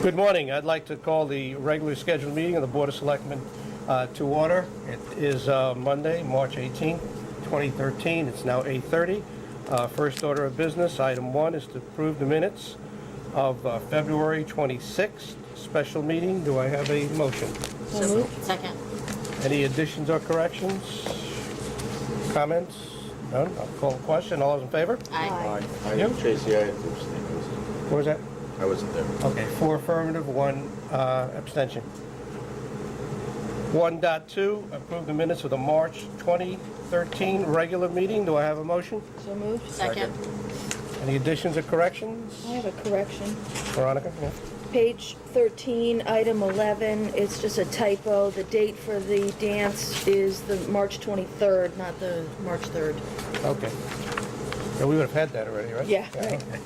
Good morning. I'd like to call the regularly scheduled meeting of the Board of Selectmen to order. It is Monday, March 18th, 2013. It's now 8:30. First order of business, item 1, is to approve the minutes of February 26th special meeting. Do I have a motion? So moved. Second. Any additions or corrections? Comments? None? I'll call the question. All those in favor? Aye. You? Tracy, I have to abstain. What was that? I wasn't there. Okay, 4 affirmative, 1 abstention. 1.2, approve the minutes of the March 2013 regular meeting. Do I have a motion? So moved. Second. Any additions or corrections? I have a correction. Veronica? Yeah. Page 13, item 11, it's just a typo. The date for the dance is the March 23rd, not the March 3rd. Okay. Yeah, we would have had that already, right? Yeah, right. Okay.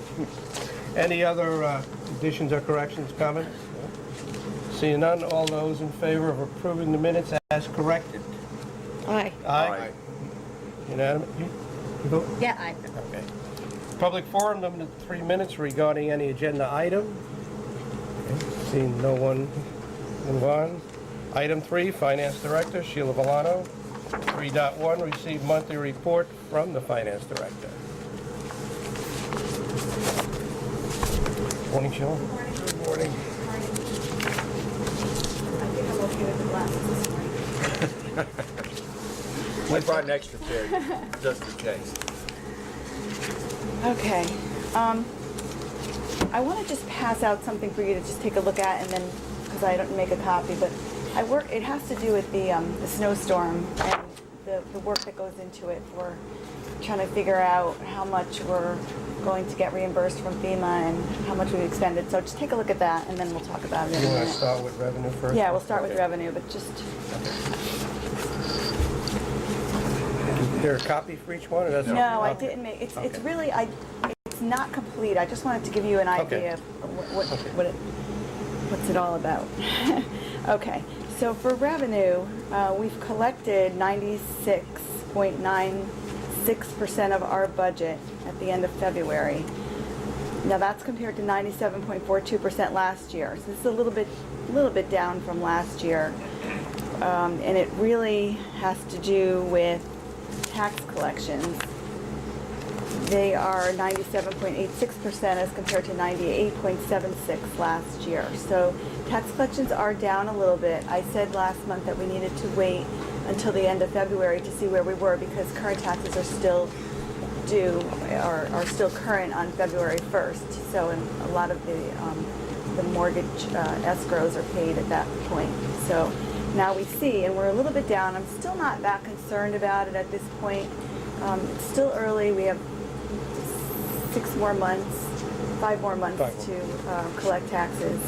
Any other additions or corrections, comments? Seeing none, all those in favor of approving the minutes as corrected? Aye. Aye. Unanimous? You vote? Yeah, aye. Okay. Public forum, limited to 3 minutes regarding any agenda item. Okay. Seeing no one, move on. Item 3, Finance Director, Sheila Villano. 3.1, receive monthly report from the Finance Director. Morning, Sheila. Good morning. I think I'm okay with the glasses this morning. I brought an extra pair, just in case. Okay. I want to just pass out something for you to just take a look at, and then, because I don't make a copy, but it has to do with the snowstorm and the work that goes into it for trying to figure out how much we're going to get reimbursed from FEMA and how much we've expended. So just take a look at that, and then we'll talk about it in You a want to minute. start with revenue first? Yeah, we'll start with Okay. revenue, but just, Is there a copy for each one, or that's? no, I Okay. didn't make, it's Okay. really, it's not complete. I just wanted to give you an Okay. idea of what's it all about. Okay, so for revenue, we've collected 96.96% of our budget at the end of February. Now that's compared to 97.42% last year. So this is a little bit down from last year. And it really has to do with tax collections. They are 97.86% as compared to 98.76% last year. So tax collections are down a little bit. I said last month that we needed to wait until the end of February to see where we were because current taxes are still due, are still current on February 1st. So a lot of the mortgage escrows are paid at that point. So now we see, and we're a little bit down. I'm still not that concerned about it at this point. It's still early. We have 5 more months to collect taxes.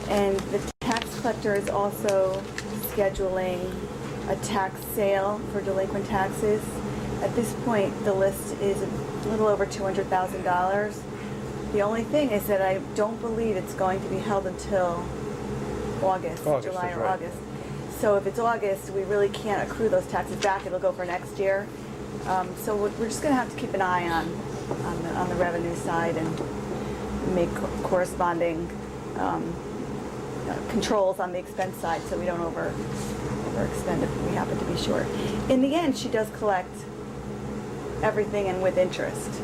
And the tax collector is also scheduling a tax sale for delinquent taxes. At this point, the list is a little over $200,000. The only thing is that I don't believe it's going to be held until August, July that's or right. August. So if it's August, we really can't accrue those taxes back. It'll go for next year. So we're just going to have to keep an eye on the revenue side and make corresponding controls on the expense side so we don't overexpend if we happen to be short. In the end, she does collect everything and with interest.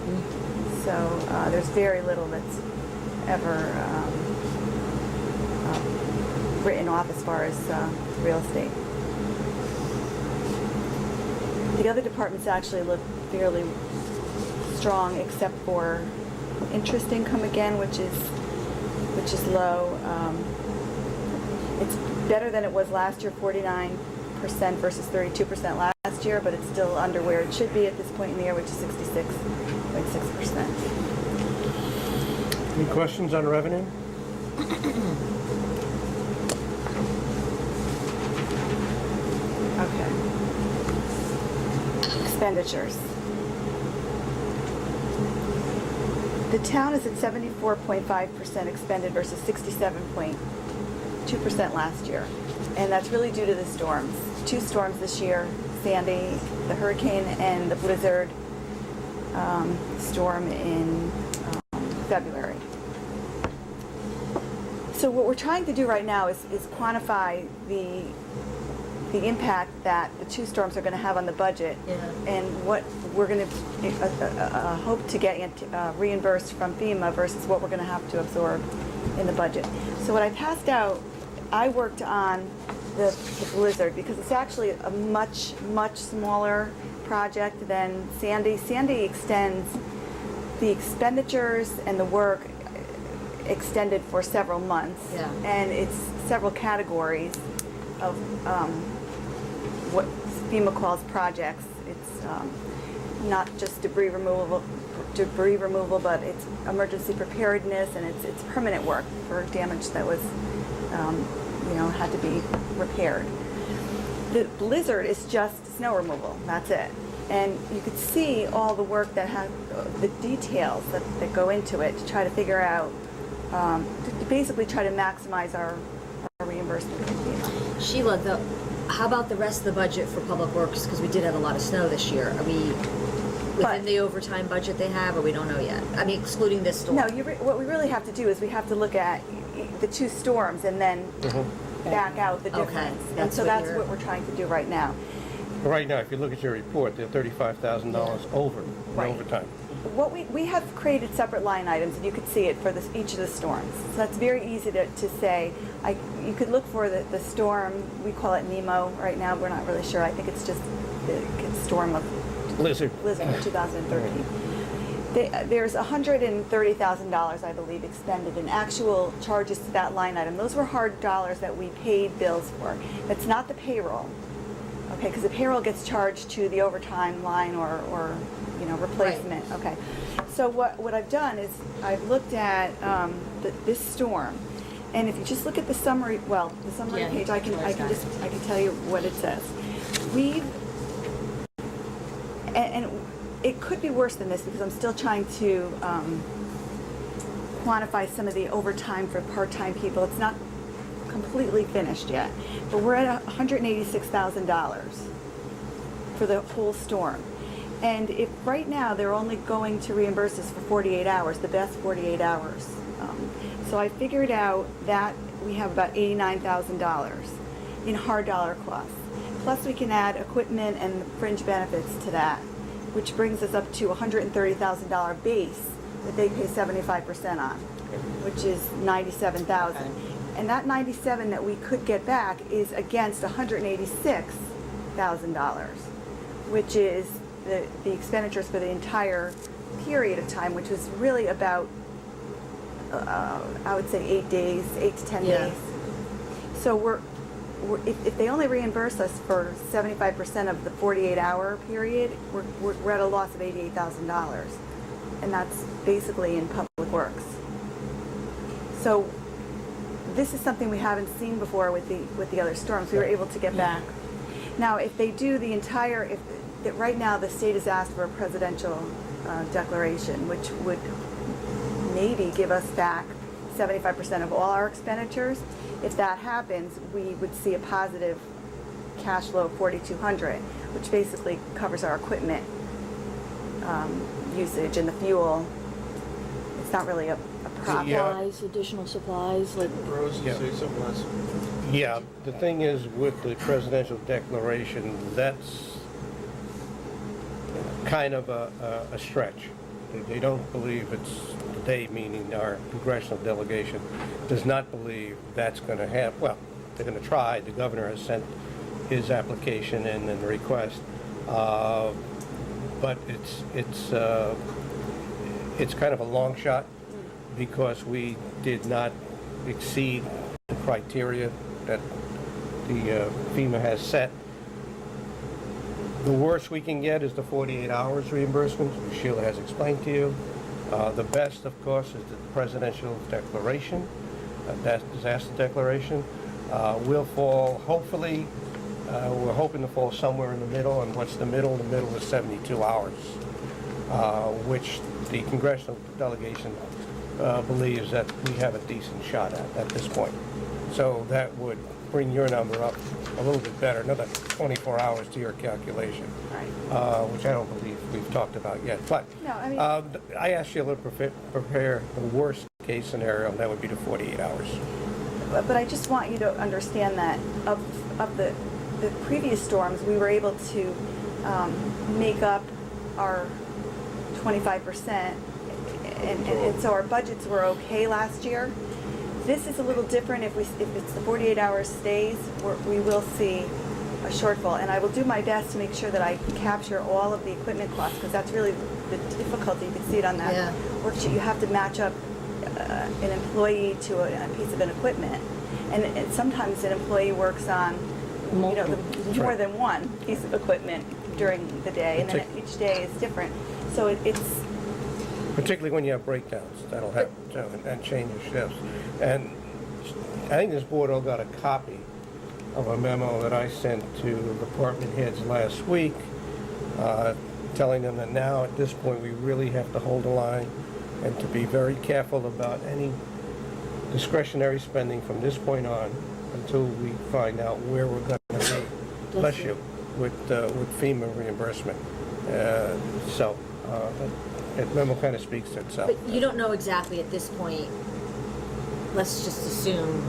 So there's very little that's ever written off as far as real estate. The other departments actually look fairly strong except for interest income again, which is low. It's better than it was last year, 49% versus 32% last year, but it's still under where it should be at this point in the year, which is 66.6%. Any questions on revenue? Okay. Expenditures. The town is at 74.5% expended versus 67.2% last year. And that's really due to the storms. 2 storms this year, Sandy, the hurricane, and the blizzard storm in February. So what we're trying to do right now is quantify the impact that the two storms are going to have on the budget, Yeah. and what we're going to hope to get reimbursed from FEMA versus what we're going to have to absorb in the budget. So what I passed out, I worked on the blizzard because it's actually a much smaller project than Sandy. Sandy extends the expenditures and the work extended for several months, Yeah. and it's several categories of what FEMA calls projects. It's not just debris removal, but it's emergency preparedness, and it's permanent work for damage that was, had to be repaired. The blizzard is just snow removal. That's it. And you could see all the work that has the details that go into it to try to figure out, to basically try to maximize our reimbursement from FEMA. Sheila, how about the rest of the budget for Public Works? Because we did have a lot of snow this year. Are we within the overtime budget they have, or we don't know yet? I mean, excluding this storm. No, what we really have to do is we have to look at the two storms and then back out the Okay, difference. And that's so what that's you're- what we're trying to do right now. Right now, if you look at your report, they're $35,000 over in Right. overtime. What we have created separate line items, and you could see it for each of the storms. So that's very easy to say. You could look for the storm, we call it Nemo right now, we're not really sure. I think it's just the storm of Blizzard. Blizzard of 2013. There's $130,000, I believe, expended in actual charges to that line item. Those were hard dollars that we paid bills for. That's not the payroll, okay? Because the payroll gets charged to the overtime line or replacement. Right. Okay. So what I've done is I've looked at this storm, and if you just look at the summary, Yeah, page, I can tell you what it says. And it could be worse than this because I'm still trying to quantify some of the overtime for part-time people. It's not completely finished yet, but we're at $186,000 for the whole storm. And if right now they're only going to reimburse us for 48 hours, the best 48 hours. So I figured out that we have about $89,000 in hard dollar costs. Plus we can add equipment and fringe benefits to that, which brings us up to $130,000 base that they pay 75% on, which is $97,000. Okay. And that $97,000 that we could get back is against $186,000, which is the expenditures for the entire period of time, which was really about, I would say 8 days, 8 to 10 Yeah. days. So if they only reimburse us for 75% of the 48-hour period, we're at a loss of $88,000, and that's basically in Public Works. So this is something we haven't seen before with the other storms. We were able to get back. Now, if they do the entire, right now the state has asked for a presidential declaration, which would maybe give us back 75% of all our expenditures. If that happens, we would see a positive cash flow of $4,200, which basically covers our equipment usage and the fuel. It's not really a profit. Yeah. Additional supplies, like Rose, Yeah. say something else. Yeah, the thing is with the presidential declaration, that's kind of a stretch. They don't believe they, meaning our congressional delegation, does not believe that's going to happen. Well, they're going to try. The governor has sent his application in and request, but it's kind of a long shot because we did not exceed the criteria that the FEMA has set. The worst we can get is the 48 hours reimbursement, which Sheila has explained to you. The best, of course, is the presidential declaration, that disaster declaration. We'll fall, hopefully, we're hoping to fall somewhere in the middle. And what's the middle? The middle is 72 hours, which the congressional delegation believes that we have a decent shot at this point. So that would bring your number up a little bit better, another 24 hours to your calculation, Right. which I don't believe we've talked about yet. But No, I mean- I asked Sheila to prepare the worst case scenario, and that would be the 48 hours. But I just want you to understand that of the previous storms, we were able to make up our 25%, and so our budgets were okay last year. This is a little different. If it's the 48 hours stays, we will see a shortfall, and I will do my best to make sure that I capture all of the equipment costs, because that's really the difficulty. You can see it on that Yeah. worksheet. You have to match up an employee to a piece of an equipment, and sometimes an employee works on more than one piece of equipment during the day, and then each day is different. So it's Particularly when you have breakdowns, that'll happen, too, and change of shifts. And I think this board all got a copy of a memo that I sent to department heads last week, telling them that now, at this point, we really have to hold the line and to be very careful about any discretionary spending from this point on until we find out where we're going to be, bless you, with FEMA reimbursement. That memo kind of speaks to itself. But you don't know exactly at this point, let's just assume,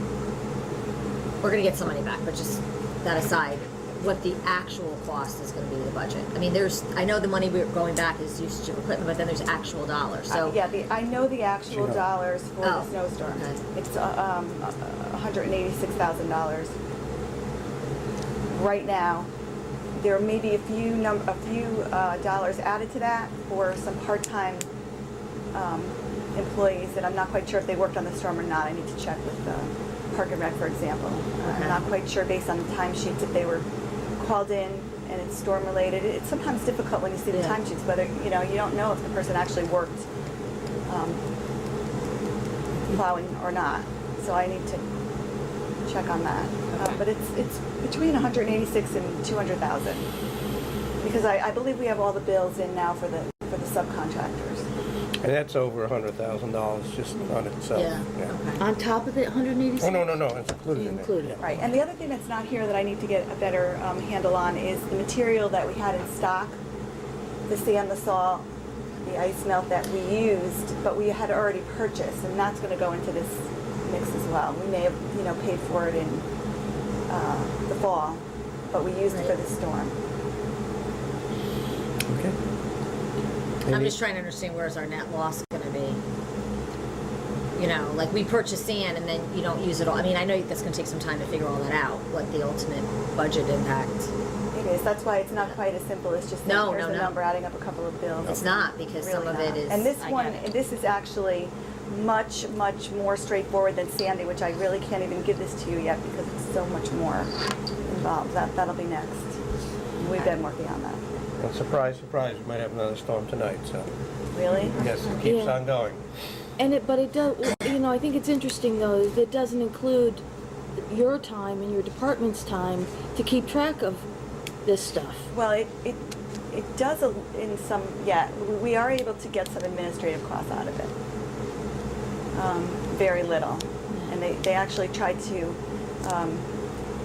we're gonna get some money back, but just that aside, what the actual cost is gonna be to the budget. I mean, I know the money we're going back is usage of equipment, but then there's actual dollars, so. I know the actual She knows. dollars for Oh, the snowstorm. okay. It's $186,000 right now. There may be a few dollars added to that for some part-time employees that I'm not quite sure if they worked on the storm or not. I need to check with Park and Rec, for example. Okay. I'm not quite sure based on the timesheets if they were called in and it's storm related. It's sometimes difficult when you see the Yeah. timesheets whether you don't know if the person actually worked plowing or not. So I need to check on that. But it's between 186 and 200,000 because I believe we have all the bills in now for the subcontractors. And that's over $100,000 just on itself. Yeah, okay. On top of the 186? Oh, no, it's included in there. Included. Yeah. Right, and the other thing that's not here that I need to get a better handle on is the material that we had in stock, the sand, the salt, the ice melt that we used, but we had already purchased, and that's going to go into this mix as well. We may have, paid for it in the fall, but we used it for the storm. Okay. I'm just trying to understand where's our net loss gonna be. Like we purchase sand and then you don't use it all. I mean, I know that's gonna take some time to figure all that out, what the ultimate budget impact. It is. That's why it's not quite as simple as just saying, No, here's no, the no. number, adding up a couple of bills. It's not, because some Really of it not. is. And this I one, get it. this is actually much, much more straightforward than Sandy, which I really can't even give this to you yet because it's so much more involved. That'll be next. We've been working on that. Well, surprise, surprise, we might have another storm tonight, so, Really? yes, it keeps Yeah. on going. But it does, I think it's interesting though, that it doesn't include your time and your department's time to keep track of this stuff. Well, it does in some, yeah, we are able to get some administrative costs out of it. Very little. And they actually tried to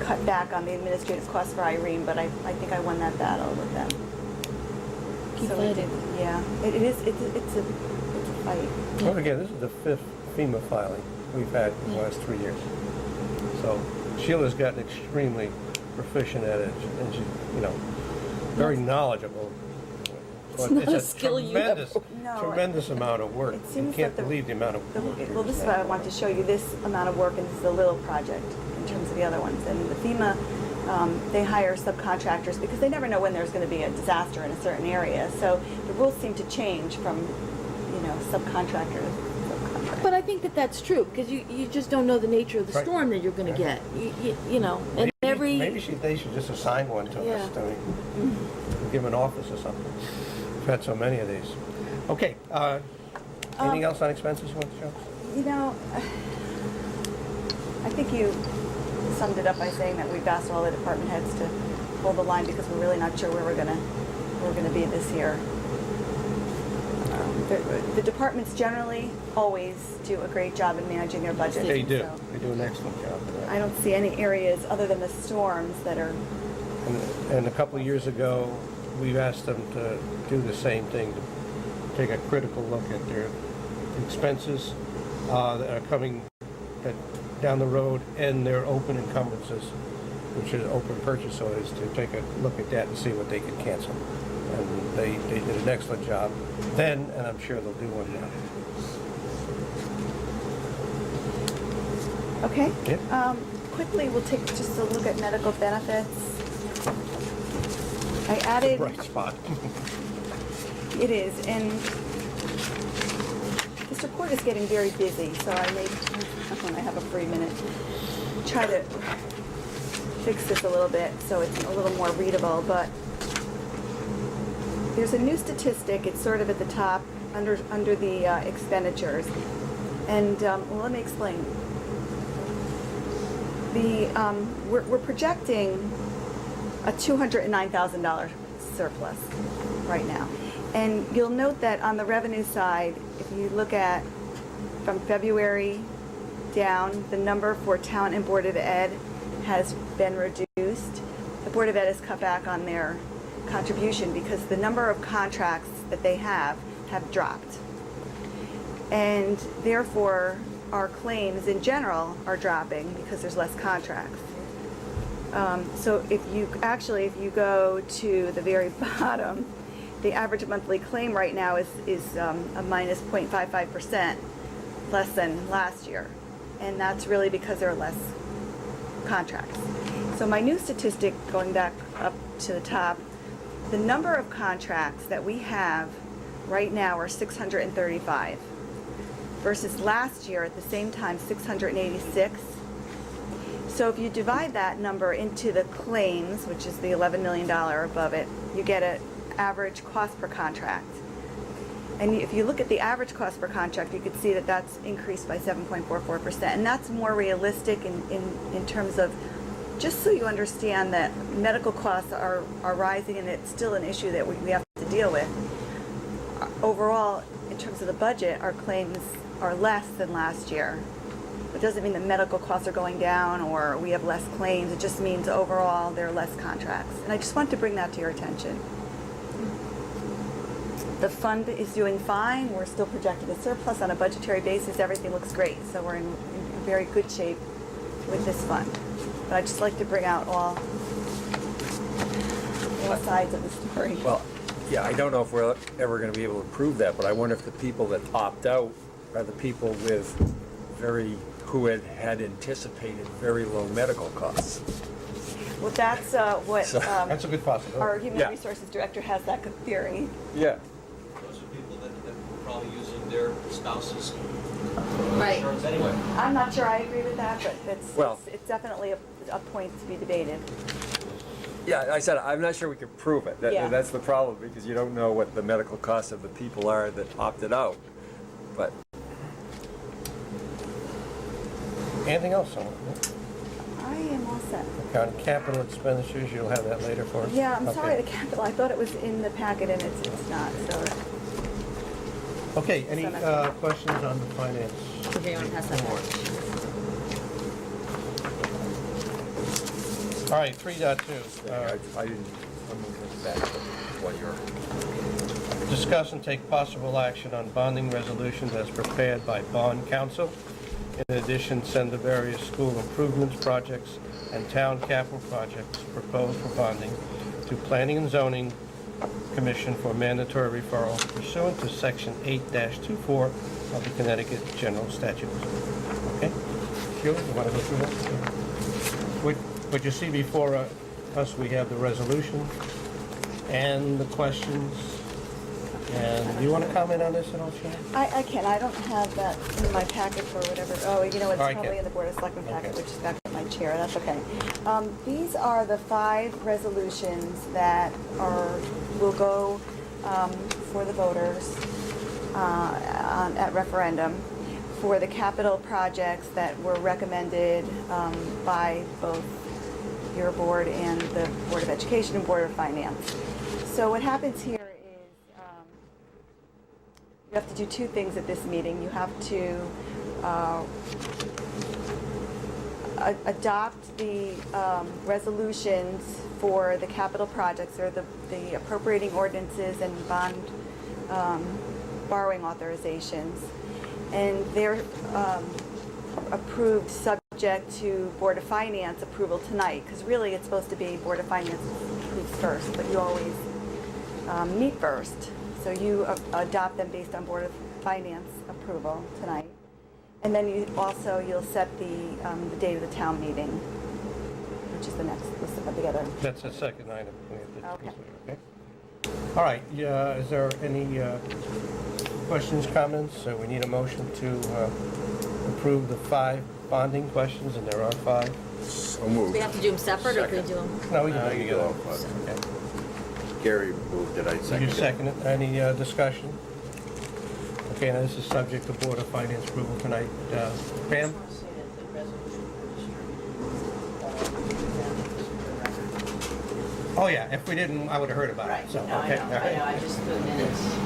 cut back on the administrative costs for Irene, but I think I won that battle with them. Keep So we fighting. did, yeah. It's a fight. Well, again, this is the 5th FEMA filing we've had in the last 3 years. So Sheila's gotten extremely proficient at it, and she's, very knowledgeable. But not a it's a skill you have. tremendous amount of work. It You seems can't that believe the amount of work. Well, this is what I want to show you, this amount of work, and this is a little project in terms of the other ones. And the FEMA, they hire subcontractors because they never know when there's going to be a disaster in a certain area. So the rules seem to change from, subcontractor to subcontractor. But I think that that's true, because you just don't know the nature of the Right. storm that you're gonna get, and every. Maybe they should just assign one to us, Yeah. give an office or something. We've had so many of these. Okay, anything else on expenses you want to show? I think you summed it up by saying that we've asked all the department heads to hold the line because we're really not sure where we're gonna be this year. The departments generally always do a great job in managing their budgets. They do. so They do an excellent job of that. I don't see any areas other than the storms that are. And a couple of years ago, we've asked them to do the same thing, to take a critical look at their expenses that are coming, that down the road and their open encumbrances, which is open purchase orders, to take a look at that and see what they can cancel. And they did an excellent job then, and I'm sure they'll do one now. Okay. Yep. Quickly, we'll take just a look at medical benefits. I added, Bright spot. it is, and this report is getting very busy, so I may, when I have a free minute, try to fix this a little bit so it's a little more readable, but there's a new statistic, it's sort of at the top, under the expenditures. And, well, let me explain. We're projecting a $209,000 surplus right now. And you'll note that on the revenue side, if you look at from February down, the number for town and Board of Ed has been reduced. The Board of Ed has cut back on their contribution because the number of contracts that they have dropped. And therefore, our claims in general are dropping because there's less contracts. So if you go to the very bottom, the average monthly claim right now is a minus 0.55% less than last year. And that's really because there are less contracts. So my new statistic, going back up to the top, the number of contracts that we have right now are 635 versus last year at the same time 686. So if you divide that number into the claims, which is the $11 million above it, you get an average cost per contract. And if you look at the average cost per contract, you can see that that's increased by 7.44%. And that's more realistic in terms of, just so you understand that medical costs are rising and it's still an issue that we have to deal with. Overall, in terms of the budget, our claims are less than last year. It doesn't mean that medical costs are going down or we have less claims. It just means overall there are less contracts. And I just want to bring that to your attention. The fund is doing fine. We're still projecting a surplus on a budgetary basis. Everything looks great. So we're in very good shape with this fund. But I'd just like to bring out all sides of the story. Well, yeah, I don't know if we're ever going to be able to prove that, but I wonder if the people that opt out are the people who had anticipated very low medical costs. Well, that's what That's a good our possibility. Human Yeah. Resources Director has that theory. Yeah. Those are people that were probably using their spouse's Right. insurance anyway. I'm not sure I agree with that, but Well- it's definitely a point to be debated. Yeah, I said, I'm not sure we can prove it. Yeah. That's the problem, because you don't know what the medical costs of the people are that opted out. But Anything else? I am all set. Account capital expenditures, you'll have that later for us? Yeah, I'm Okay. sorry, the capital, I thought it was in the packet and it's not, so. Okay, any questions on the finance? Okay, you want to pass that report? back? All right, 3.2. I didn't, I'm moving back to what you're. Discuss and take possible action on bonding resolutions as prepared by bond counsel. In addition, send the various school improvements projects and town capital projects proposed for bonding to Planning and Zoning Commission for mandatory referral pursuant to Section 8-24 of the Connecticut General Statutes. Okay? Sheila, you want to go through that? What you see before us, we have the resolution and the questions. And do you want to comment on this at all, Sheila? I can, I don't have that in my packet for whatever, oh, you know, it's All right, probably Ken. in the Board of Selectmen packet, Okay. which is back at my chair, that's okay. These are the 5 resolutions that will go for the voters at referendum for the capital projects that were recommended by both your board and the Board of Education and Board of Finance. So what happens here is you have to do 2 things at this meeting. You have to adopt the resolutions for the capital projects, or the appropriating ordinances and bond borrowing authorizations. And they're approved subject subject to Board of Finance approval tonight, because really it's supposed to be Board of Finance approves first, but you always meet first. So you adopt them based on Board of Finance approval tonight. And then you'll set the date of the town meeting, which is the next, we'll set that together. That's the second item. We have to Okay. consider, okay? All right, is there any questions, comments? So we need a motion to approve the 5 bonding questions, and there are 5. So moved. We have to do them separate, or can we do them? No, we can do it You together. go off, Okay. Gary moved it, I You seconded it. second it. Any discussion? Okay, now this is subject to Board of Finance approval tonight. Pam? Oh, yeah, if we didn't, I would have heard about it. So, okay, all right. I just the minutes.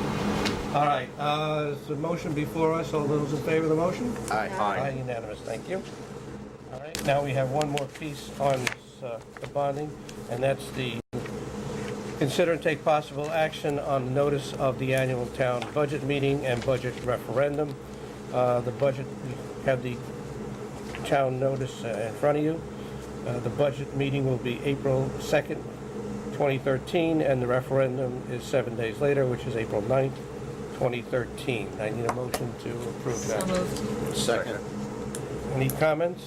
All right, is the motion before us? All those in favor of the motion? Aye. Unanimous, thank you. All right, now we have one more piece on the bonding, and that's the consider and take possible action on the notice of the annual town budget meeting and budget referendum. The budget, we have the town notice in front of you. The budget meeting will be April 2nd, 2013, and the referendum is 7 days later, which is April 9th, 2013. I need a motion to approve that. So moved. Second. Any comments,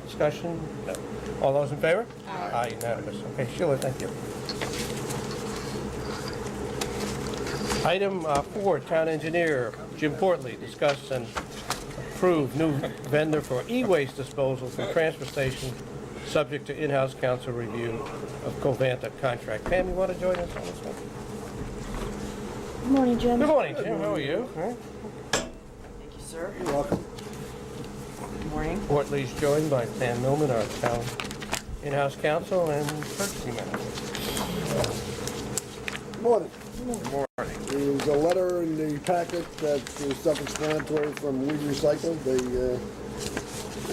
discussion? No. All those in favor? Aye. Unanimous. Okay, Sheila, thank you. Item 4, Town Engineer Jim Portley, discuss and approve new vendor for e-waste disposal from transfer station, subject to in-house council review of Covanta contract. Pam, you want to join us on this one? Good morning, Jim. Good morning, Jim. How are you? All right. Thank you, sir. You're welcome. Good morning. Portley's joined by Pam Millman, our town in-house counsel and purchasing manager. Morning. There's a letter in the packet that's self-explanatory from We Recycle. They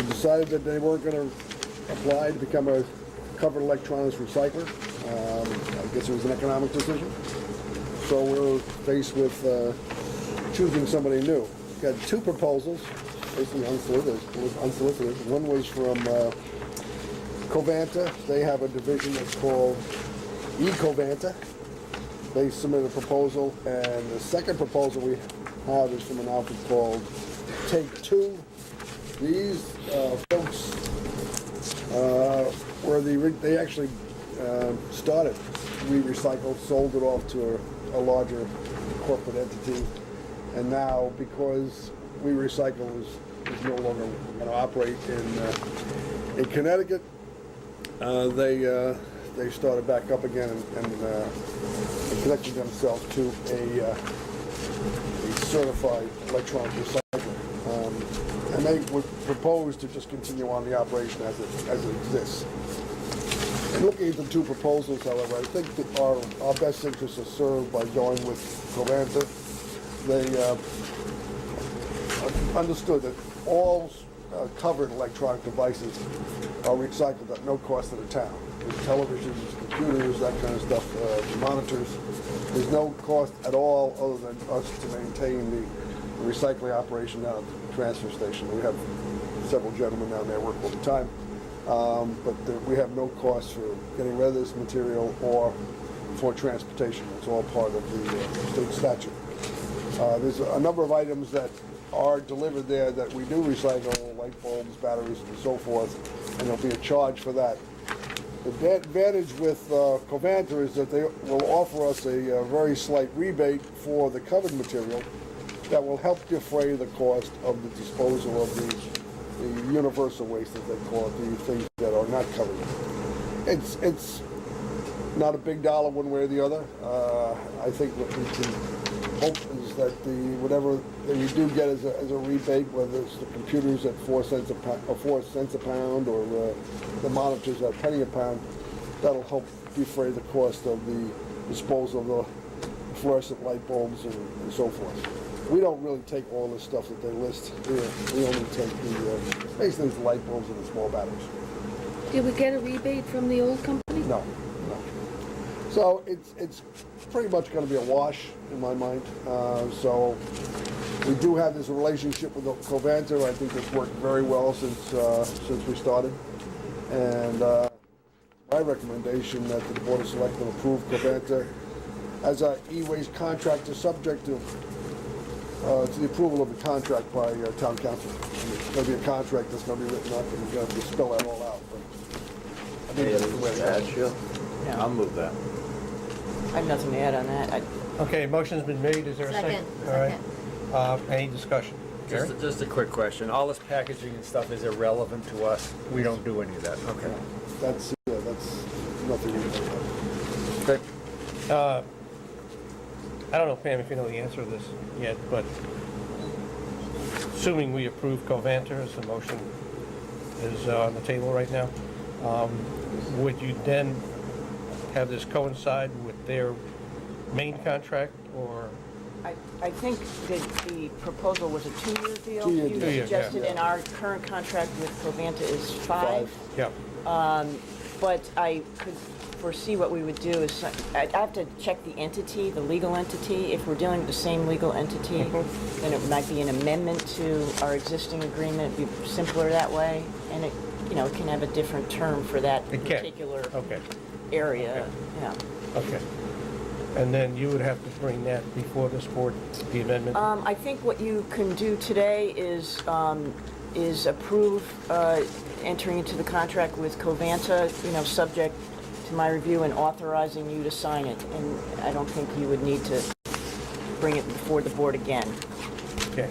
decided that they weren't going to apply to become a covered electronics recycler. I guess it was an economic decision. So we're faced with choosing somebody new. Got 2 proposals, basically unsolicited. One was from Covanta. They have a division that's called E-Covanta. They submitted a proposal, and the second proposal we have is from an outfit called Take Two. These folks they actually started We Recycle, sold it off to a larger corporate entity, and now because We Recycle is no longer going to operate in Connecticut, they started back up again and connected themselves to a certified electronic recycler. And they would propose to just continue on the operation as it exists. And looking at the 2 proposals, however, I think that our best interests are served by going with Covanta. They understood that all covered electronic devices are recycled at no cost to the town. Televisions, computers, that kind of stuff, monitors. There's no cost at all other than us to maintain the recycling operation down at the transfer station. We have several gentlemen down there work all the time, but we have no cost for getting rid of this material or for transportation. It's all part of the state statute. There's a number of items that are delivered there that we do recycle, light bulbs, batteries, and so forth, and there'll be a charge for that. The advantage with Covanta is that they will offer us a very slight rebate for the covered material that will help defray the cost of the disposal of the universal waste, as they call it, the things that are not covered. It's not a big dollar one way or the other. I think what we can hope is that whatever that we do get as a rebate, whether it's the computers at 4 cents a pound, or the monitors at a penny a pound, that'll help defray the cost of the disposal of the fluorescent light bulbs and so forth. We don't really take all the stuff that they list here. We only take basically the light bulbs and the small batteries. Did we get a rebate from the old company? No. So it's pretty much going to be a wash in my mind. So We do have this relationship with Covanta. I think it's worked very well since we started. And my recommendation that the Board of Selectmen approve Covanta as a e-waste contractor subject to the approval of the contract by town council. I mean, it's going to be a contract that's going to be written up, and you're going to have to spell that all out. But I think that's the way to Add, go. Sheila? Yeah. I'll move that. I have nothing to add on that. Okay, motion's been made, is there a second? Second. All right. Any discussion? Gary? Just a quick question. All this packaging and stuff is irrelevant to us. We don't do any of that. Okay. That's nothing we can do about. Okay. I don't know, Pam, if you know the answer to this yet, but assuming we approve Covanta, as the motion is on the table right now, would you then have this coincide with their main contract, or? I think that the proposal was a 2-year deal. 2-year You deal. 2 year, suggested, yeah. and our current contract with Covanta is 5. Yeah. But I could foresee what we would do is, I have to check the entity, the legal entity. If we're dealing with the same legal entity, then it might be an amendment to our existing agreement, be simpler that way. And it, it can have a different term for that It can. particular Okay, area. Yeah. okay. And then you would have to bring that before this board, the amendment? I think what you can do today is approve entering into the contract with Covanta, subject to my review and authorizing you to sign it. And I don't think you would need to bring it before the board again. Okay,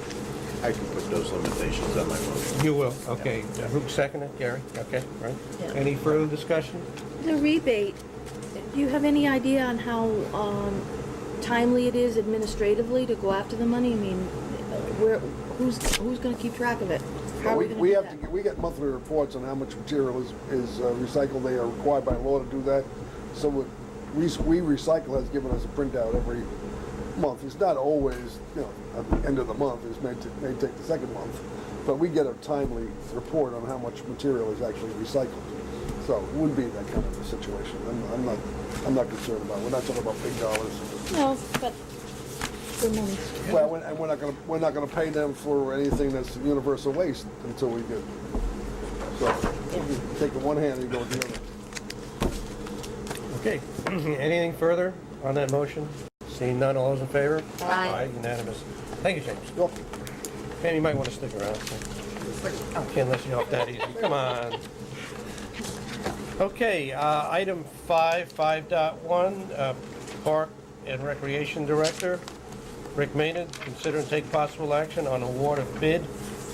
I can put those limitations on my motion. you will, okay. Who seconded? Gary? Okay, right. Yeah. Any further discussion? The rebate, do you have any idea on how timely it is administratively to go after the money? I mean, who's going to keep track of it? How are we going to do that? We get monthly reports on how much material is recycled. They are required by law to do that. So we recycle has given us a printout every month. It's not always, at the end of the month. It may take the second month, but we get a timely report on how much material is actually recycled. So it wouldn't be that kind of a situation. I'm not concerned about it. We're not talking about big dollars. No, but good money. Well, and we're not gonna pay them for anything that's universal waste until we get. So you take the one hand and you go with the other. Okay, anything further on that motion? Seeing none, all those in favor? Aye. Unanimous. Thank you, James. Well, Pam, you might want to stick around. Can't let you off that easy. Come on. Okay, item 5.1, Park and Recreation Director, Rick Maynard, consider and take possible action on award of bid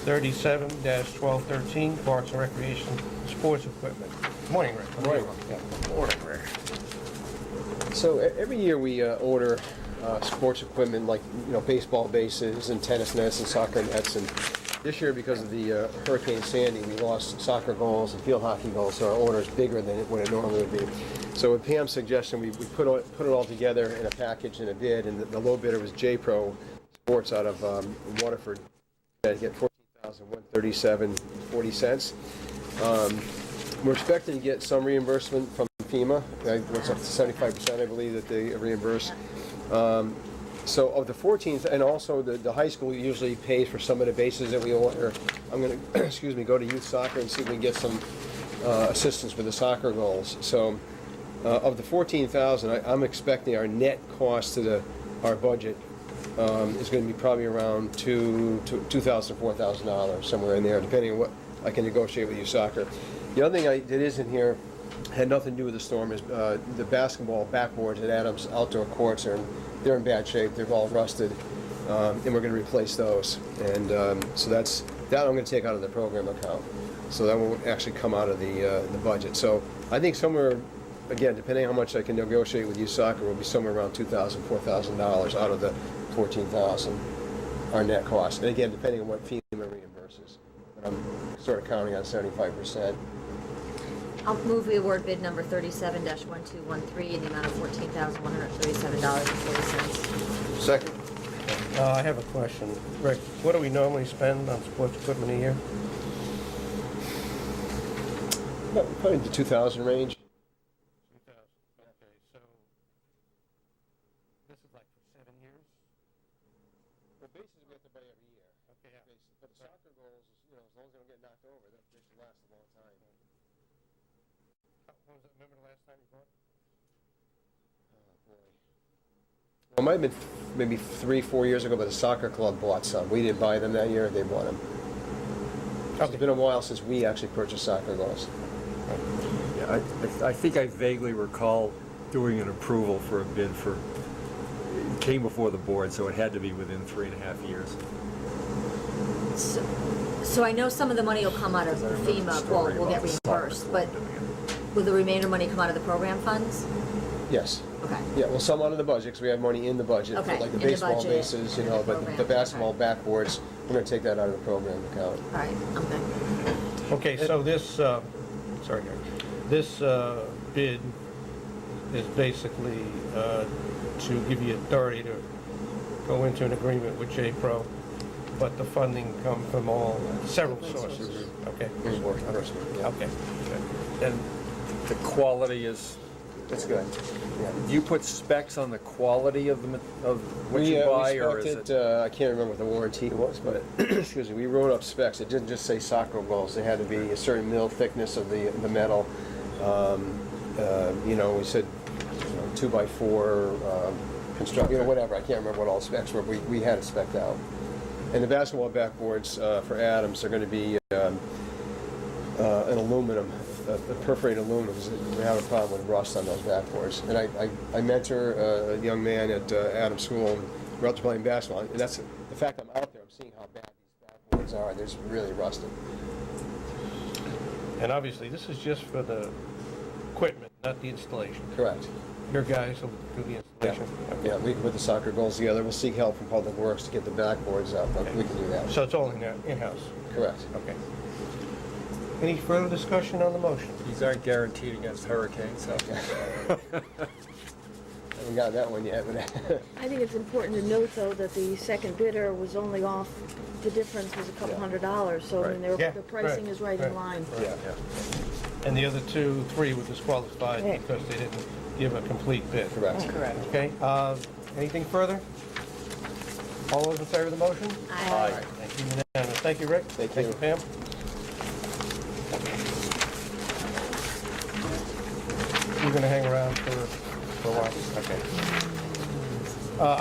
37-1213, Parks and Recreation Sports Equipment. Morning, Rick. Morning. Yeah. Morning, Rick. So every year we order sports equipment like baseball bases and tennis nets and soccer nets. And this year, because of the Hurricane Sandy, we lost soccer goals and field hockey goals, so our order is bigger than what it normally would be. So with Pam's suggestion, we put it all together in a package in a bid, and the low bidder was J-Pro Sports out of Waterford. Get $14,137.40. We're expecting to get some reimbursement from FEMA. It's up to 75%, I believe, that they reimburse. So of the 14th, and also the high school usually pays for some of the bases that we order. I'm going to, go to youth soccer and see if we can get some assistance with the soccer goals. So of the 14,000, I'm expecting our net cost to our budget is going to be probably around $2,000 to $4,000, somewhere in there, depending on what I can negotiate with youth soccer. The other thing that isn't here had nothing to do with the storm is the basketball backboards at Adams outdoor courts they're in bad shape. They're all rusted, and we're going to replace those. And so that I'm going to take out of the program account. So that won't actually come out of the budget. So I think somewhere, again, depending on how much I can negotiate with youth soccer, will be somewhere around $2,000, $4,000 out of the $14,000, our net cost. And again, depending on what FEMA reimburses. But I'm sort of counting on 75%. I'll move the award bid number 37-1213 in the amount of $14,137.40. Second. I have a question. Rick, what do we normally spend on sports equipment a year? Probably the 2,000 range. 2,000. Okay, so this is like for 7 years? Well, bases we have to buy knocked over. That should last a long time. When was it? Remember the last time you bought? Oh, boy. Well, it might have been maybe 3-4 years ago, but the soccer club bought some. We didn't buy them that year, they bought them. It's been a while since we actually purchased soccer balls. Yeah, I think I vaguely recall doing an approval for a bid for, it came before the board, so it had to be within 3.5 years. So I know some of the money will come out of FEMA, well, we'll get reimbursed, but will the remainder money come out of the program funds? Yes. Okay. Yeah, well, some out of the budget, because we have money in the budget, for Okay, like the in the baseball budget, bases, you know, the but program, the basketball okay. backboards, we're gonna take that out of the program account. All right, I'm good. Okay, so this, sorry, Gary. This bid is basically to give you authority to go into an agreement with J-Pro, but the funding comes from several sources. Okay, Yeah, okay. And the quality is, that's good. Yeah. do you put specs on the quality of what We, you buy, we or is spec'd it? it, I can't remember what the warranty was, but, excuse me, we wrote up specs. It didn't just say soccer balls. They had to be a certain mil thickness of the metal. You know, we said, 2x4, construct, whatever. I can't remember what all the specs were. We had it spec'd out. And the basketball backboards for Adams are gonna be an aluminum, a perforated aluminum, because we have a problem with rust on those backboards. And I mentor a young man at Adams School, and we're out playing basketball, and that's the fact I'm out there, I'm seeing how bad these backboards are. They're just really rusted. And obviously, this is just for the equipment, not the installation. Correct. Your guys will do the installation. Okay. Yeah, we can put the soccer goals together. We'll seek help from Public Works to get the backboards up, but we can do that. So it's all in-house? Correct. Okay. Any further discussion on the motion? These aren't guaranteed against hurricanes, so. Haven't got that one yet, but I think it's important to note, though, that the second bidder was only off, the difference was a couple $100, so I mean, Yeah, the pricing right, is right right. in line. yeah. And the other 3 were disqualified Right. because they didn't give a complete bid. Correct. Correct. Okay, anything further? All those in favor of the motion? Aye. Thank you, unanimous. Thank you, Rick. Thank Thank you. you, Pam. You're gonna hang around for a while? Okay.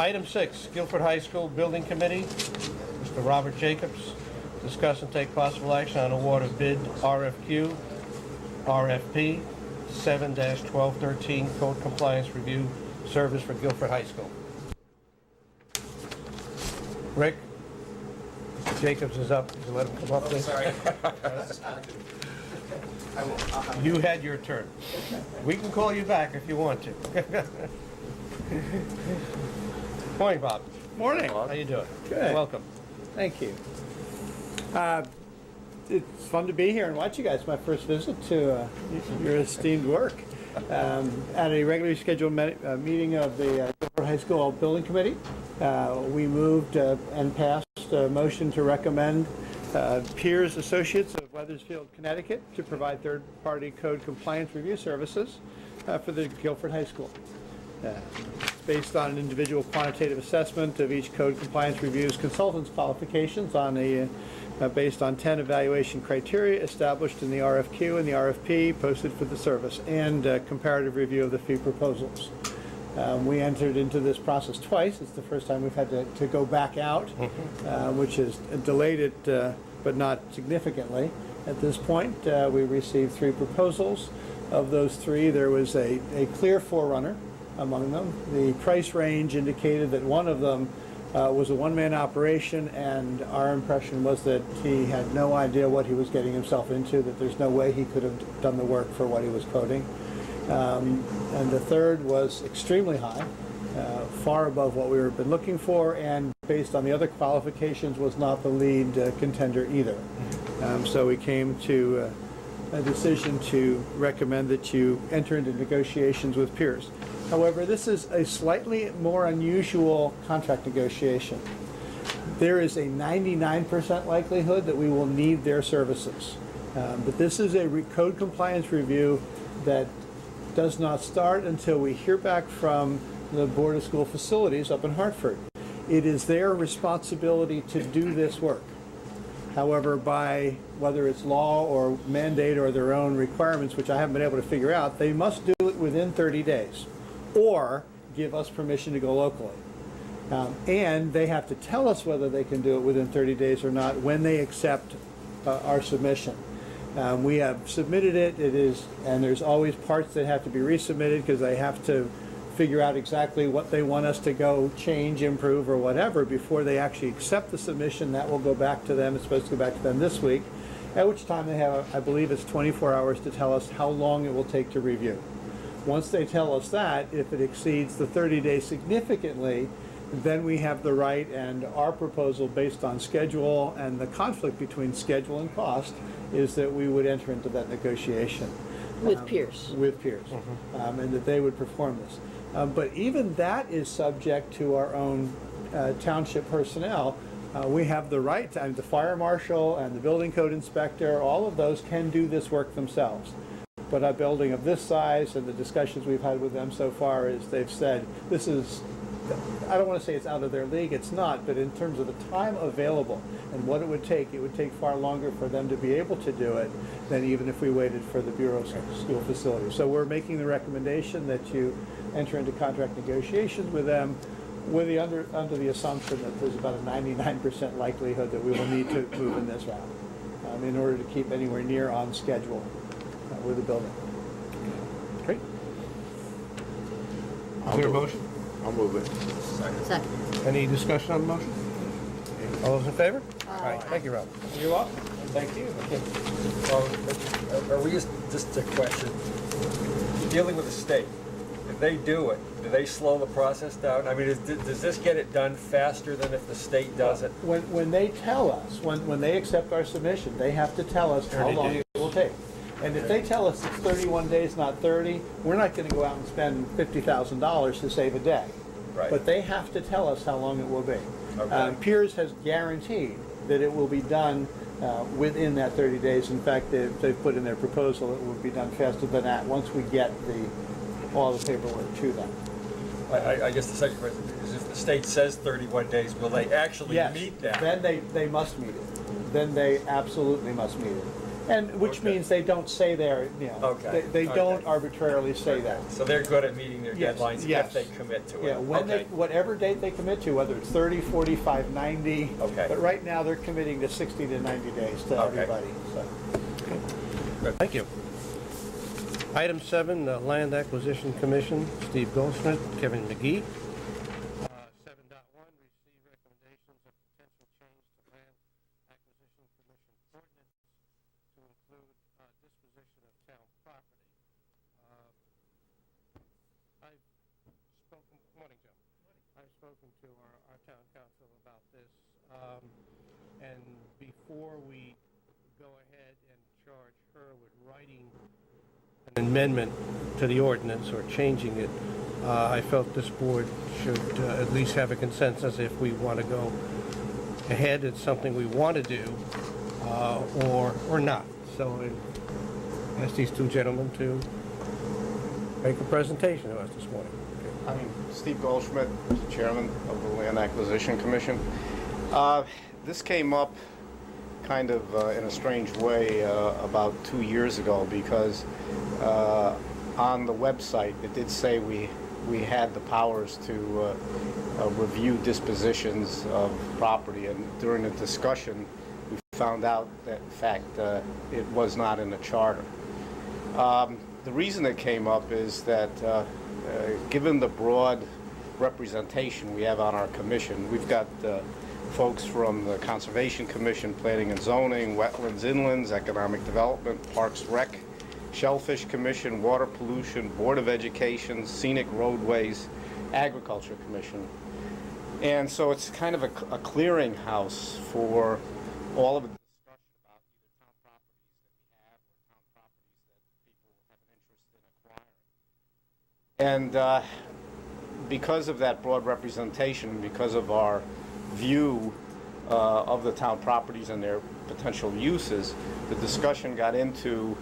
Item 6, Guilford High School Building Committee, Mr. Robert Jacobs, discuss and take possible action on award of bid RFQ, RFP 7-1213 Code Compliance Review Service for Guilford High School. Rick? Mr. Jacobs is up. Could you let him come up, please? Sorry. You had your turn. We can call you back if you want to. Morning, Bob. Morning. How you doing? Good. Welcome. Thank you. It's fun to be here and watch you guys. My first visit to your esteemed work. At a regularly scheduled meeting of the Guilford High School Building Committee, we moved and passed a motion to recommend Piers Associates of Weathersfield, Connecticut, to provide third-party code compliance review services for the Guilford High School. It's based on an individual quantitative assessment of each code compliance review's consultant's qualifications based on 10 evaluation criteria established in the RFQ and the RFP posted for the service, and comparative review of the fee proposals. We entered into this process twice. It's the first time we've had to go back out, which has delayed it, but not significantly. At this point, we received 3 proposals. Of those 3, there was a clear forerunner among them. The price range indicated that one of them was a one-man operation, and our impression was that he had no idea what he was getting himself into, that there's no way he could have done the work for what he was quoting. And the third was extremely high, far above what we were been looking for, and based on the other qualifications was not the lead contender either. So we came to a decision to recommend that you enter into negotiations with Piers. However, this is a slightly more unusual contract negotiation. There is a 99% likelihood that we will need their services. But this is a code compliance review that does not start until we hear back from the Board of School Facilities up in Hartford. It is their responsibility to do this work. However, by whether it's law or mandate or their own requirements, which I haven't been able to figure out, they must do it within 30 days or give us permission to go locally. And they have to tell us whether they can do it within 30 days or not when they accept our submission. We have submitted it, and there's always parts that have to be resubmitted because they have to figure out exactly what they want us to go change, improve, or whatever before they actually accept the submission. That will go back to them. It's supposed to go back to them this week, at which time they have, I believe it's 24 hours to tell us how long it will take to review. Once they tell us that, if it exceeds the 30 days significantly, then we have the right, and our proposal based on schedule and the conflict between schedule and cost is that we would enter into that negotiation. With peers. With peers, and that they would perform this. But even that is subject to our own township personnel. We have the right, the fire marshal and the building code inspector, all of those can do this work themselves. But a building of this size, and the discussions we've had with them so far, is they've said this is, I don't want to say it's out of their league, it's not, but in terms of the time available and what it would take far longer for them to be able to do it than even if we waited for the Bureau school facility. So we're making the recommendation that you enter into contract negotiations with them with under the assumption that there's about a 99% likelihood that we will need to move in this route in order to keep anywhere near on schedule with the building. Great. Is there a motion? I'll move it. Second. Any discussion on the motion? All those in favor? Aye. Thank you, Rob. You're welcome. Thank you. Are we just a question, dealing with the state, if they do it, do they slow the process down? I mean, does this get it done faster than if the state does it? When they tell us, when they accept our submission, they have to tell us how 30 long days. it will take. And if they tell us it's 31 days, not 30, we're not going to go out and spend $50,000 to save a day. Right. But they have to tell us how long it will be. Okay. Piers has guaranteed that it will be done within that 30 days. In fact, they've put in their proposal it will be done faster than that once we get all the paperwork to them. I guess the second question is, if the state says 31 days, will they actually Yes, meet that? then they must meet it. Then they absolutely must meet it. And which Okay. means they don't say there, Okay, they don't okay. arbitrarily say that. So they're good at meeting their Yes, deadlines yes. if they commit to it? Yeah, when Okay. whatever date they commit to, whether it's 30, 45, 90. Okay. But right now, they're committing to 60 to 90 days to Okay. everybody, so. Thank you. Item 7, the Land Acquisition Commission, Steve Goldschmidt, Kevin McGee. 7.1, receive recommendations of potential change to Land Acquisition Commission ordinance to include disposition of town property. I've spoken, morning, Joe. I've spoken to our town council about this, and before we go ahead and charge her with writing an amendment to the ordinance or changing it, I felt this board should at least have a consensus if we want to go ahead. It's something we want to do, or not. So I asked these two gentlemen to make a presentation to us this morning. I'm Steve Goldschmidt, Chairman of the Land Acquisition Commission. This came up kind of in a strange way about 2 years ago, because on the website it did say we had the powers to review dispositions of property, and during the discussion we found out that in fact it was not in the charter. The reason it came up is that given the broad representation we have on our commission, we've got folks from the Conservation Commission, Planning and Zoning, Wetlands, Inlands, Economic Development, Parks Rec, Shellfish Commission, Water Pollution, Board of Education, Scenic Roadways, Agriculture Commission. And so it's kind of a clearinghouse for all of the discussion about either town properties that we have or town properties that people have an interest in acquiring. And because of that broad representation, because of our view of the town properties and their potential uses, the discussion got into,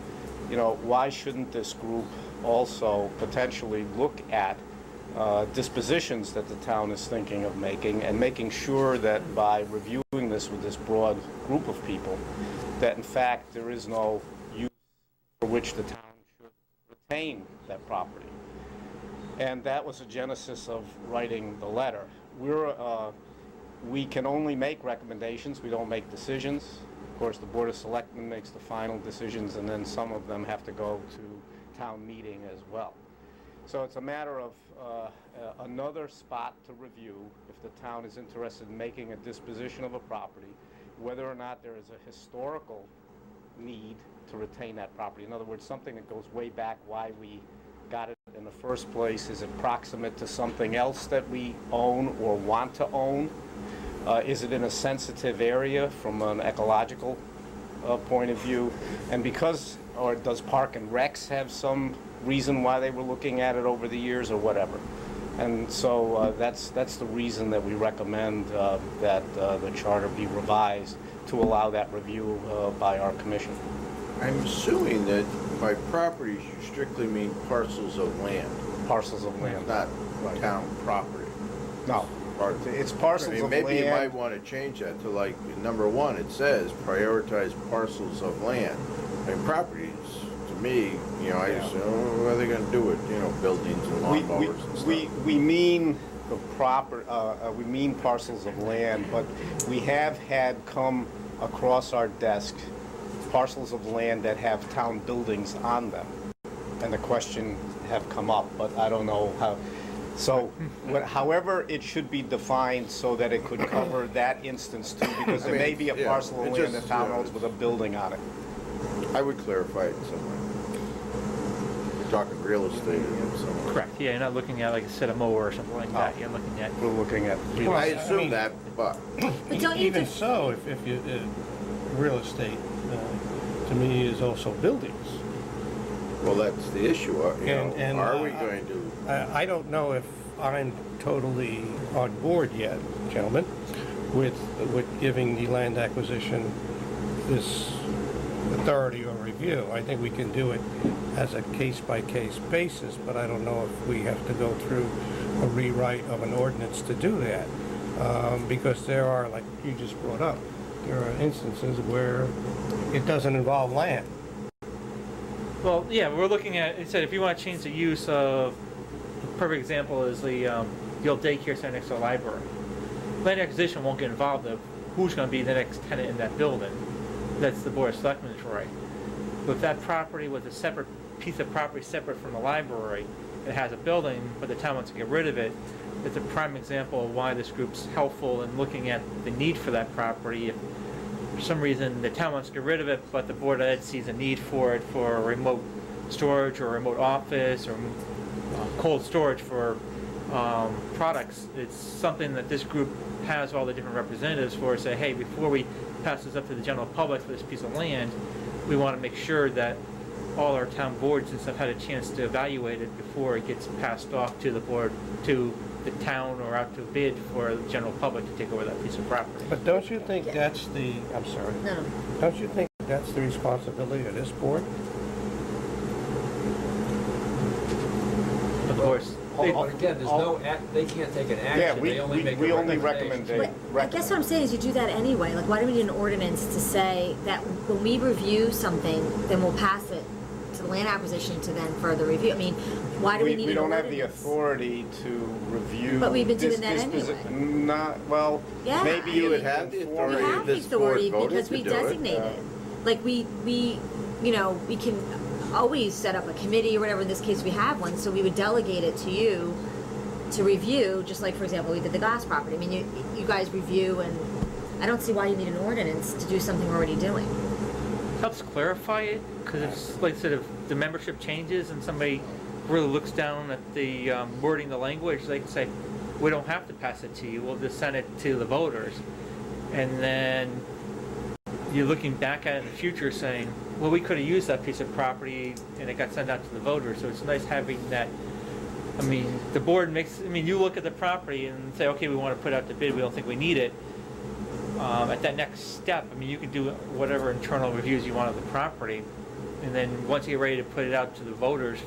why shouldn't this group also potentially look at dispositions that the town is thinking of making, and making sure that by reviewing this this with this broad group of people, that in fact there is no use for which the town should retain that property. And that was the genesis of writing the letter. We can only make recommendations, we don't make decisions. Of course, the Board of Selectmen makes the final decisions, and then some of them have to go to town meeting as well. So it's a matter of another spot to review if the town is interested in making a disposition of a property, whether or not there is a historical need to retain that property. In other words, something that goes way back, why we got it in the first place. Is it proximate to something else that we own or want to own? Is it in a sensitive area from an ecological point of view? And because, or does Park and Recs have some reason why they were looking at it over the years or whatever? And so that's the reason that we recommend that the charter be revised to allow that review by our commission. I'm assuming that by properties you strictly mean parcels of land, Parcels of land. not town property. No, it's parcels of land. Maybe you might want to change that to like, number one, it says prioritize parcels of land. I mean, properties, to me, you know, I just, what are they gonna do with, you know, buildings and lawnmowers and stuff? We mean the proper, we mean parcels of land, but we have had come across our desk parcels of land that have town buildings on them. And the question have come up, but I don't know how. So, however it should be defined so that it could cover that instance too, because there may be a parcel of land the town owns with a building on it. I would clarify it somewhere. We're talking real estate or somewhere. Correct, yeah, you're not looking at like a set of mower or something like that, you're looking at. We're looking at. Well, I assume that, but But don't you Even just, so, if you, real estate, to me, is also buildings. well, that's the issue. You know, And are we going to? I don't know if I'm totally on board yet, gentlemen, with giving the land acquisition this authority or review. I think we can do it as a case-by-case basis, but I don't know if we have to go through a rewrite of an ordinance to do that. Because there are, like you just brought up, there are instances where it doesn't involve land. Well, yeah, we're looking at, it said if you want to change the use of, the perfect example is the old daycare center next to the library. Land acquisition won't get involved of who's going to be the next tenant in that building. That's the Board of Selectmen's right. But if that property was a separate piece of property separate from the library, it has a building, but the town wants to get rid of it, it's a prime example of why this group's helpful in looking at the need for that property. If for some reason the town wants to get rid of it, but the Board of Ed sees a need for it for a remote storage or a remote office or cold storage for products, it's something that this group has all the different representatives for, say, hey, before we pass this up to the general public for this piece of land, we want to make sure that all our town boards and stuff had a chance to evaluate it before it gets passed off to the board, to the town, or out to bid for the general public to take over that piece of property. But don't you think that's the, I'm sorry, no, don't you think that's the responsibility of this board? Of course. But again, there's no act, they can't take an action, they only make a we only recommendation. but I guess what I'm saying is you do that anyway. Like, why do we need an ordinance to say that when we review something, then we'll pass it to the land acquisition to then further review? I mean, why do we need We an don't ordinance? have the authority to review. But we've been doing this that posi- anyway. Not, well, Yeah. maybe You you would would have the We authority. have the This board authority voted because to we do it. designate it. Like we, you know, we can always set up a committee or whatever. In this case, we have one, so we would delegate it to you to review, just like, for example, we did the glass property. I mean, you guys review, and I don't see why you need an ordinance to do something we're already doing. Helps clarify it, because it's like sort of the membership changes and somebody really looks down at the wording, the language, they can say, we don't have to pass it to you, we'll just send it to the voters. And then you're looking back at it in the future saying, well, we could have used that piece of property and it got sent out to the voters, so it's nice having that. I mean, the board makes, I mean, you look at the property and say, okay, we want to put out the bid, we don't think we need it. At that next step, I mean, you can do whatever internal reviews you want of the property, And then once you get ready to put it out to the voters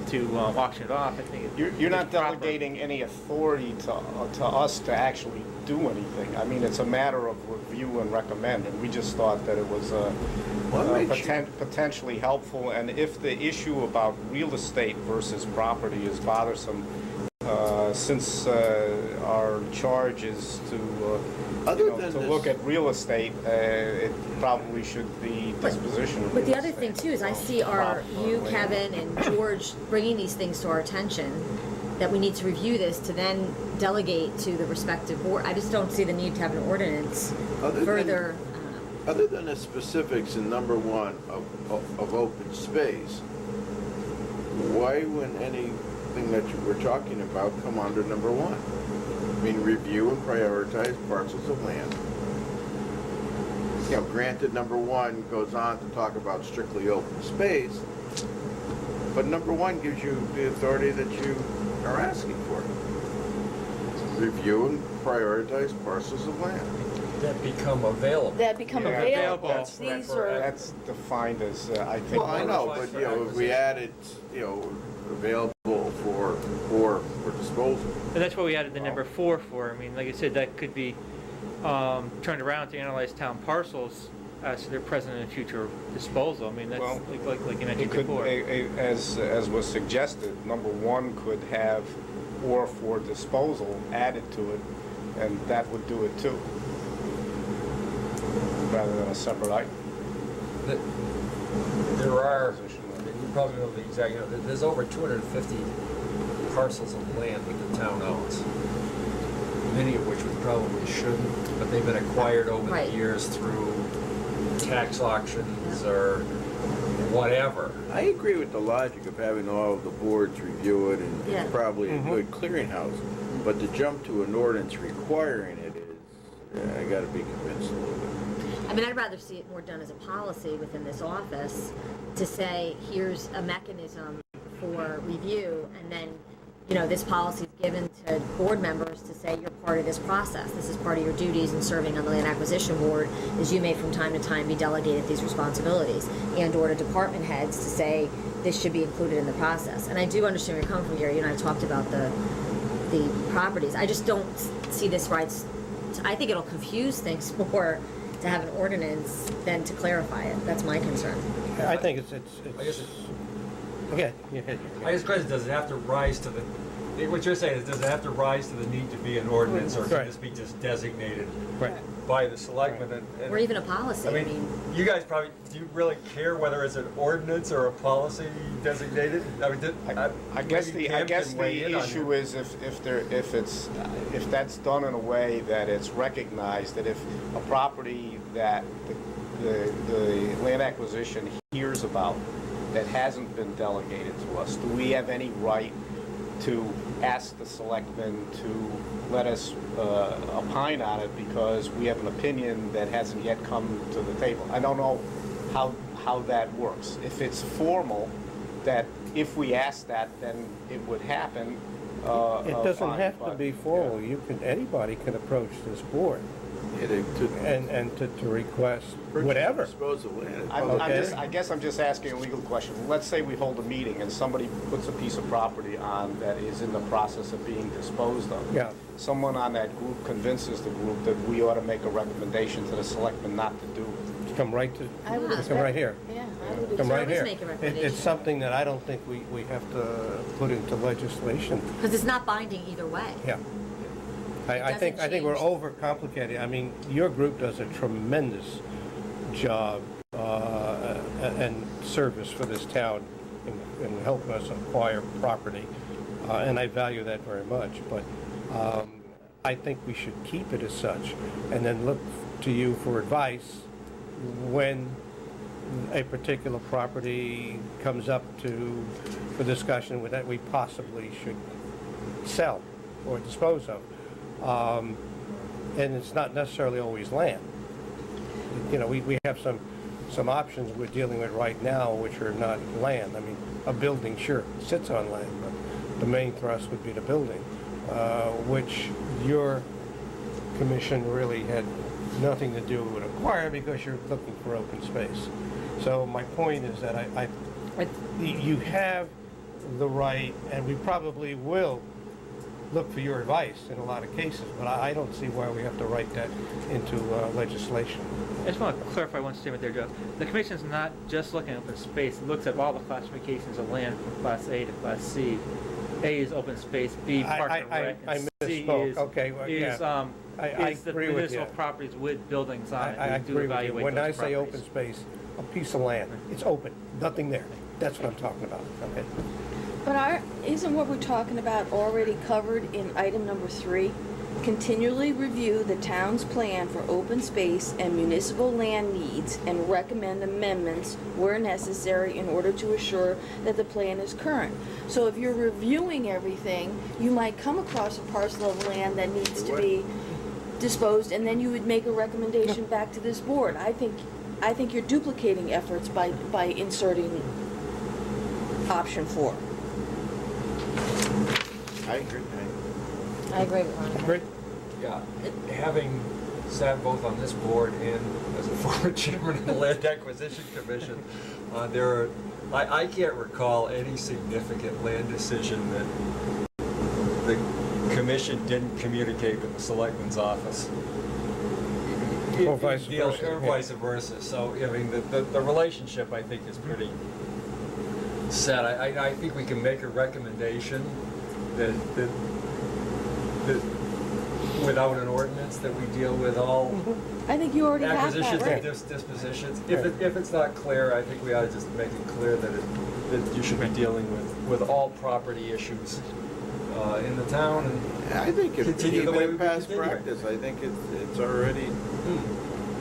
to auction it off, I think You're not it's proper. delegating any authority to us to actually do anything. I mean, it's a matter of review and recommend, and we just thought that it was potentially helpful. And if the issue about real estate versus property is bothersome, since our charge is to look at real estate, it probably should be disposition of But the real other thing estate. too is I see you, Kevin, and George bringing these things to our attention, that we need to review this to then delegate to the respective board. I just don't see the need to have an ordinance further. Other than the specifics in number 1 of open space, why wouldn't anything that you were talking about come under number 1? I mean, review and prioritize parcels of land. You know, granted, number 1 goes on to talk about strictly open space, but number 1 gives you the authority that you are asking for. Review and prioritize parcels of land. That become available. That become Yeah, available. That's, These are, that's defined as, I think. Well, I know, but, you know, if we added, you know, available for disposal. And that's what we added the number 4 for. I mean, like I said, that could be turned around to analyze town parcels as to their present and future disposal. I mean, that's Well, like you It mentioned could, before. as was suggested, number 1 could have or for disposal added to it, and that would do it too, rather than a separate item. There are, you probably know the exact, there's over 250 parcels of land that the town owns. Many of which we probably shouldn't, but they've been acquired over Right. the years through tax auctions or whatever. I agree with the logic of having all of the boards review it, and Yeah. it's probably a good clearinghouse. But to jump to an ordinance requiring it is, I gotta be convinced a little bit. I mean, I'd rather see it more done as a policy within this office to say, here's a mechanism for review, and then, you know, this policy is given to board members to say you're part of this process. This is part of your duties in serving on the land acquisition board, is you may from time to time be delegated these responsibilities, and or to department heads to say this should be included in the process. And I do understand where you're coming from, Gary. You and I talked about the properties. I just don't see this rights. I think it'll confuse things more to have an ordinance than to clarify it. That's my concern. I think it's I guess okay. You hit. I guess the question, does it have to rise to the, what you're saying is, does it have to rise to the need to be an ordinance, or can Right. this be just designated Right. by the selectmen? Or even a policy. I mean, you guys probably, do you really care whether it's an ordinance or a policy designated? I mean, I guess maybe the Pam can weigh in on issue it. is if that's done in a way that it's recognized that if a property that the land acquisition hears about that hasn't been delegated to us, do we have any right to ask the selectmen to let us opine on it because we have an opinion that hasn't yet come to the table? I don't know how that works. If it's formal, that if we ask that, then it would happen. It doesn't fine, have to but, be formal. You can, anybody can approach this board and to request whatever. Dispose of land. I guess I'm just asking a legal question. Let's say we hold a meeting and somebody puts a piece of property on that is in the process of being disposed of. Yeah. Someone on that group convinces the group that we ought to make a recommendation to the selectmen not to do it. Come right to, I would Yeah. come expect- right here. Yeah, I would Come right always here. make a It's recommendation. something that I don't think we have to put into legislation. Because it's not binding either way. Yeah. I think we're change. overcomplicating. I mean, your group does a tremendous job and service for this town in helping us acquire property, and I value that very much. But I think we should keep it as such, and then look to you for advice when a particular property comes up for discussion that we possibly should sell or dispose of. And it's not necessarily always land. You know, we have some options we're dealing with right now which are not land. I mean, a building, sure, sits on land, but the main thrust would be the building, which your commission really had nothing to do with acquire because you're looking for open space. So my point is that you have the right, and we probably will look for your advice in a lot of cases, but I don't see why we have to write that into legislation. I just want to clarify one statement there, Joe. The commission's not just looking at open space, it looks at all the classifications of land from Class A to Class C. A is open space, B park and rec, and C misspoke. is, Okay, well, yeah. is the agree with municipal you. properties with buildings on it. I We do agree with you. evaluate When those I say open properties. space, a piece of land, it's open, nothing there. That's what I'm talking about, okay? But isn't what we're talking about already covered in item number 3? Continually review the town's plan for open space and municipal land needs and recommend amendments where necessary in order to assure that the plan is current. So if you're reviewing everything, you might come across a parcel of land that needs to be disposed, and then you would make a recommendation back to this board. I think you're duplicating efforts by inserting option 4. I agree. I agree with Ron. Agree? Yeah, having sat both on this board and as a former chairman of the Land Acquisition Commission, I can't recall any significant land decision that the commission didn't communicate with the selectman's office. Or vice versa. Or vice versa. So, I mean, the relationship, I think, is pretty set. I think we can make a recommendation that without an ordinance, that we deal with all I think you already have acquisitions that, right? and dispositions. If it's not clear, I think we ought to just make it clear that you should be dealing with all property issues in the town, and I think if continue the even way in we've been past continuing. practice, I think it's already,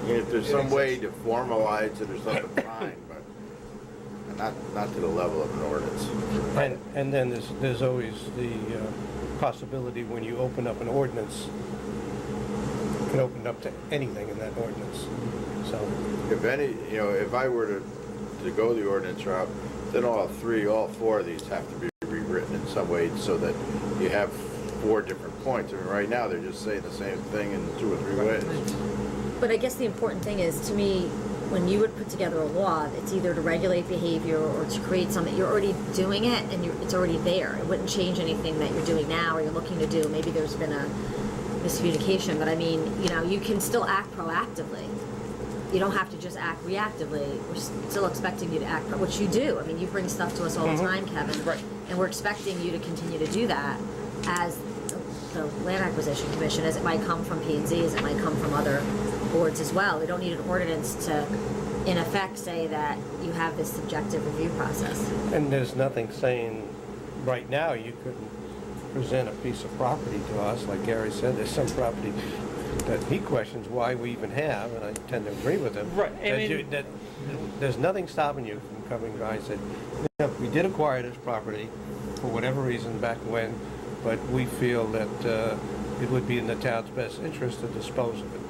if there's some way to formalize it or something, fine, but not to the level of an ordinance. And then there's always the possibility when you open up an ordinance, you can open up to anything in that ordinance. So, If I were to go the ordinance route, then all 4 of these have to be rewritten in some way so that you have 4 different points. I mean, right now, they're just saying the same thing in 2 or 3 ways. But I guess the important thing is, to me, when you would put together a law, it's either to regulate behavior or to create something. You're already doing it, and it's already there. It wouldn't change anything that you're doing now or you're looking to do. Maybe there's been a miscommunication, but I mean, you can still act proactively. You don't have to just act reactively. We're still expecting you to act, which you do. I mean, you bring stuff to us all the time, Kevin. Right. And we're expecting you to continue to do that as the Land Acquisition Commission, as it might come from P&Z, as it might come from other boards as well. We don't need an ordinance to, in effect, say that you have this subjective review process. and there's nothing saying right now you couldn't present a piece of property to us. Like Gary said, there's some property that he questions why we even have, and I tend to agree with him. Right, I That mean- there's nothing stopping you from coming by and saying, we did acquire this property for whatever reason back when, but we feel that it would be in the town's best interest to dispose of it.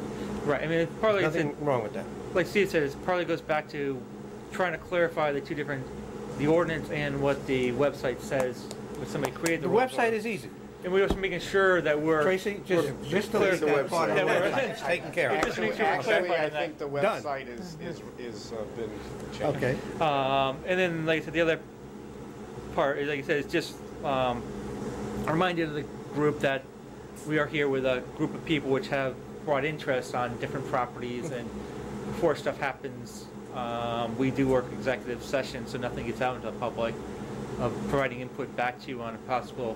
Right, I mean, it's partly, Nothing wrong with that. like Steve said, it probably goes back to trying to clarify the ordinance and what the website says when somebody created The the website is easy. And we're also making sure that we're... Tracy, just clear delete that part of the Yeah, we're- website. It's taken care of. Just make sure we're Actually, I clarifying think the Done. website is been changed. Okay. And then, like I said, the other part is, like I said, it's just a reminder to the group that we are here with a group of people which have brought interest on different properties, and before stuff happens, we do work executive session so nothing gets out into the public, of providing input back to you on possible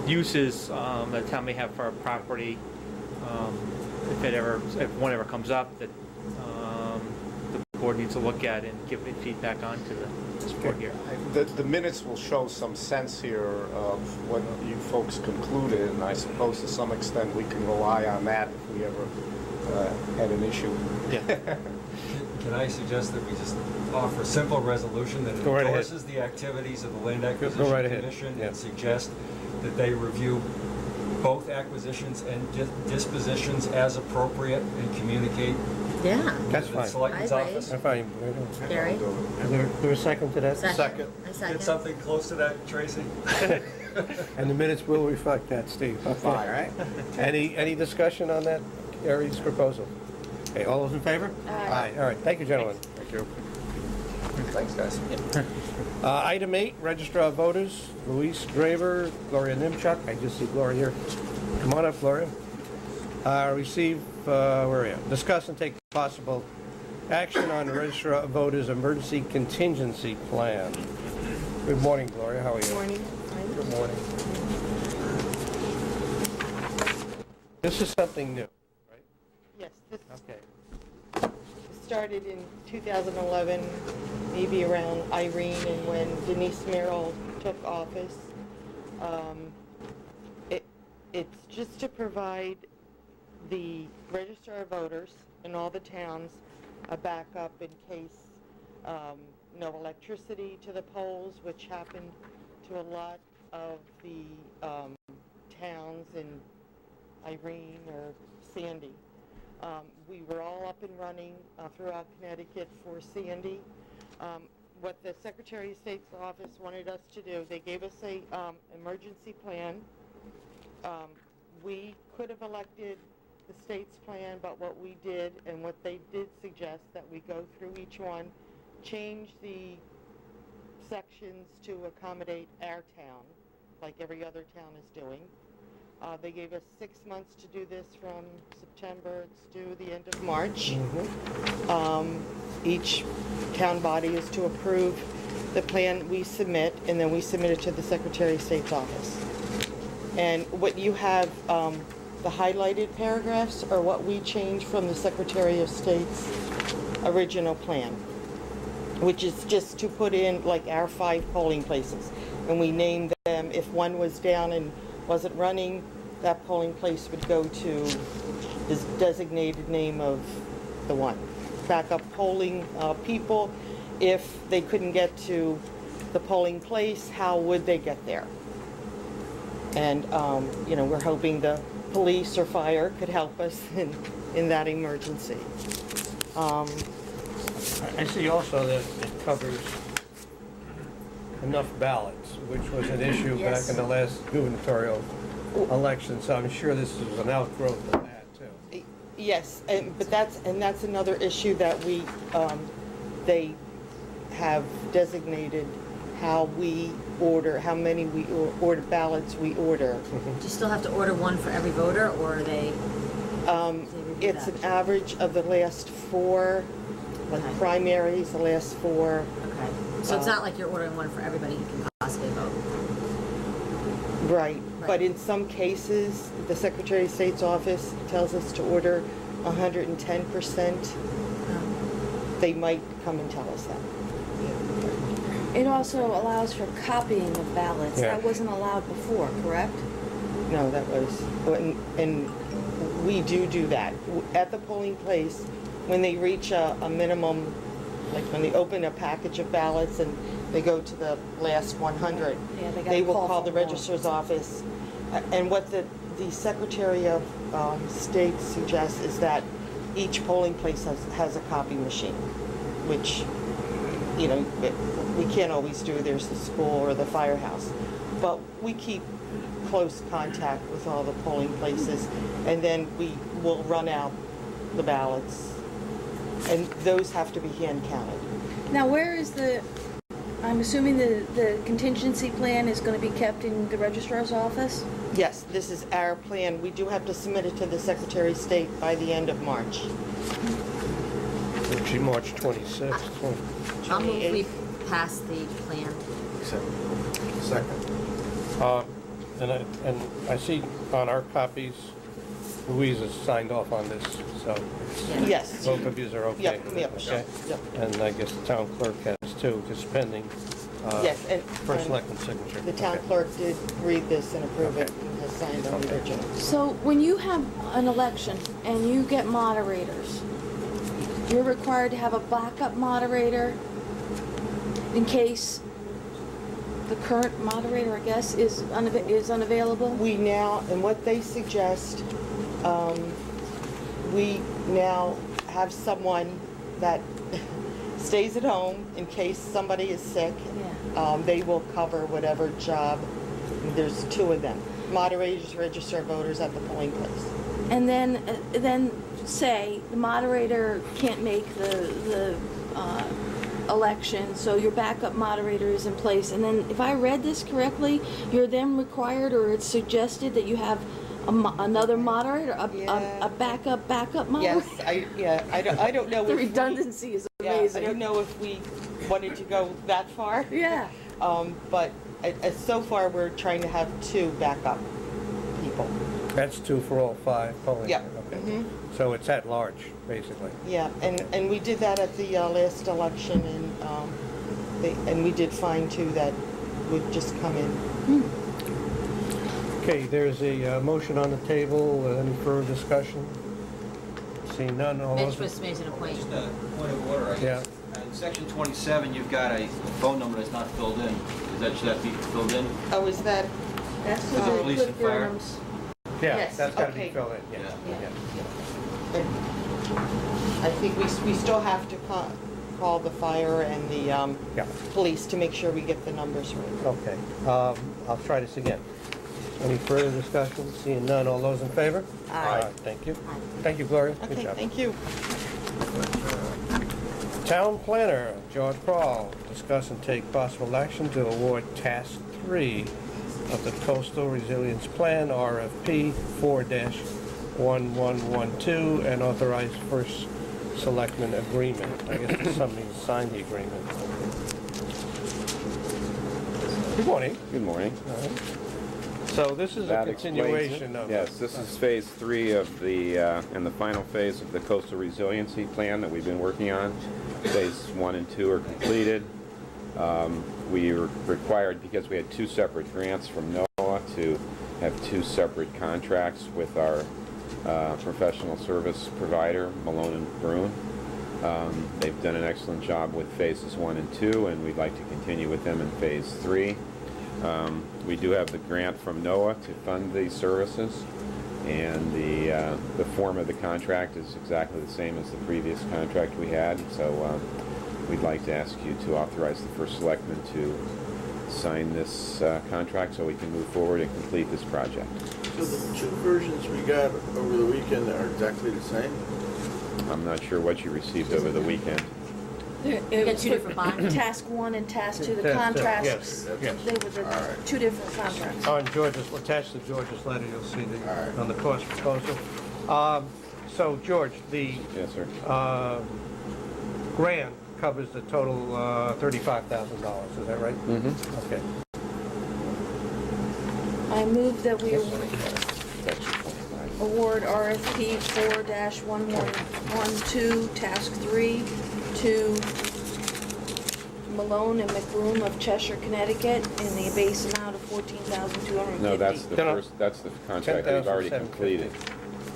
uses that the town may have for our property. If one ever comes up that the board needs to look at and give it feedback on to this board here. The minutes will show some sense here of what you folks concluded, and I suppose to some extent we can rely on that if we ever had an issue. Can I suggest that we just offer a simple resolution that Go right ahead. endorses the activities of the Land Go Acquisition right ahead. Commission Yeah. and suggest that they review both acquisitions and dispositions as appropriate and communicate Yeah. That's The fine. Selectman's I agree. office. I'm fine. Gary? Is there a second to that? Second. I Did second. something close to that, Tracy? And the minutes will reflect that, Steve. Okay. Fine, right? Any discussion on that, Gary's proposal? Okay, all those in favor? Aye. All right, thank you, gentlemen. Thank you. Thanks, guys. Item 8, Register of Voters, Luis Graver, Gloria Nimchuk. I just see Gloria here. Come on up, Gloria. Receive, where are you? Discuss and take possible action on the Register of Voters Emergency Contingency Plan. Good morning, Gloria. How are you? Morning. Good morning. This is something new, right? Yes, this Okay. started in 2011, maybe around Irene and when Denise Merrill took office. It's just to provide the Register of Voters in all the towns a backup in case no electricity to the polls, which happened to a lot of the towns in Irene or Sandy. We were all up and running throughout Connecticut for Sandy. What the Secretary of State's office wanted us to do, they gave us a emergency plan. We could have elected the state's plan, but what we did and what they did suggest that we go through each one, change the sections to accommodate our town, like every other town is doing. They gave us 6 months to do this from September. It's due the end of March. Each town body is to approve the plan we submit, and then we submit it to the Secretary of State's office. And what you have, the highlighted paragraphs are what we changed from the Secretary of State's original plan, which is just to put in like our 5 polling places. And we named them, if one was down and wasn't running, that polling place would go to the designated name of the one. Backup polling people, if they couldn't get to the polling place, how would they get there? And, we're hoping the police or fire could help us in that emergency. I see also that it covers enough ballots, which was an issue back Yes. in the last gubernatorial election, so I'm sure this is an outgrowth of that, too. Yes, but that's another issue that they have designated how we order, how many we order ballots we order. Do you still have to order one for every voter, or are they? It's an average of the last 4, like Okay. primaries, the last 4. Okay. So it's not like you're ordering one for everybody who can possibly vote. Right, but in some cases, the Secretary of State's office tells us to order 110%. They might come and tell us that. It also allows for copying of ballots. Yeah. That wasn't allowed before, correct? No, that was, and we do that. At the polling place, when they reach a minimum, like when they open a package of ballots and they go to the last 100, Yeah, they gotta they will call call for the more. registrar's office. And what the Secretary of State suggests is that each polling place has a copy machine, which, we can't always do. There's the school or the firehouse. But we keep close contact with all the polling places, and then we will run out the ballots. And those have to be hand counted. Now, where is I'm assuming the contingency plan is going to be kept in the registrar's office? Yes, this is our plan. We do have to submit it to the Secretary of State by the end of March. Actually, March 26th. I'll move we pass the plan. Second. And I see on our copies, Louise has signed off on this, so Yes. both of you are okay Yep, with it, yep, okay? yep. And I guess the town clerk has too, just pending Yes, and first selectman's signature. the town Okay. clerk did read this and approve it Okay. and has signed on the original. So when you have an election and you get moderators, you're required to have a backup moderator in case the current moderator, I guess, is unavailable? We now, and what they suggest, we now have someone that stays at home in case somebody is sick. They will cover whatever job. There's 2 of them. Moderators register voters at the polling place. And then say the moderator can't make the election, so your backup moderator is in place. And then, if I read this correctly, you're then required, or it's suggested that you have another moderator, a backup moderator. Yes, I don't know. The if redundancy is I amazing. don't know if we wanted to go that far. Yeah. But so far, we're trying to have 2 backup people. That's 2 for all 5 polling. Yeah. Okay. So it's at large, basically. Yeah, and we did that at the last election, and we did find 2 that would just come in. Okay, there's a motion on the table. Any further discussion? Seeing none, all Mitch those... was making a point. Just a point of order, I Yeah. guess. In section 27, you've got a phone number that's not filled in. Should that be filled in? Oh, is that? That's For the police and fire? Yeah, Yes, that's got to be okay. filled in, yeah. Yeah. I think we still have to call the fire and the Yeah. police to make sure we get the numbers right. Okay, I'll try this again. Any further discussion? Seeing none, all those in favor? Aye. Thank you. Thank you, Gloria. Good Okay, job. thank you. Town planner, George Kroll, discuss and take possible action to award task 3 of the Coastal Resilience Plan, RFP 4-1112, and authorize first selectman agreement. I guess somebody signed the agreement. Good morning. Good morning. All right. So this is a That explains it. continuation of... Yes, this is phase 3 of the, and the final phase of the coastal resiliency plan that we've been working on. Phase 1 and 2 are completed. We were required, because we had 2 separate grants from NOAA, to have 2 separate contracts with our professional service provider, Malone and Bruin. They've done an excellent job with phases 1 and 2, and we'd like to continue with them in phase 3. We do have the grant from NOAA to fund these services, and the form of the contract is exactly the same as the previous contract we had, so we'd like to ask you to authorize the first selectman to sign this contract so we can move forward and complete this project. So the 2 versions we got over the weekend are exactly the same? I'm not sure what you received over the weekend. It got was 2 different bonds. Task 1 and Task 2, the Task 2, contracts. yes, yes. They were the 2 different contracts. On George's, attached to George's letter, you'll see right. on the cost proposal. So, George, the Yes, sir. grant covers the total $35,000, is that right? Mm-hmm. Okay. I move that we Section 25. award RFP 4-1112, Task 3, to Malone and McBroom of Cheshire, Connecticut, in the base amount of $14,250. No, that's the No, no. first, that's the contract we've already 10,750. completed.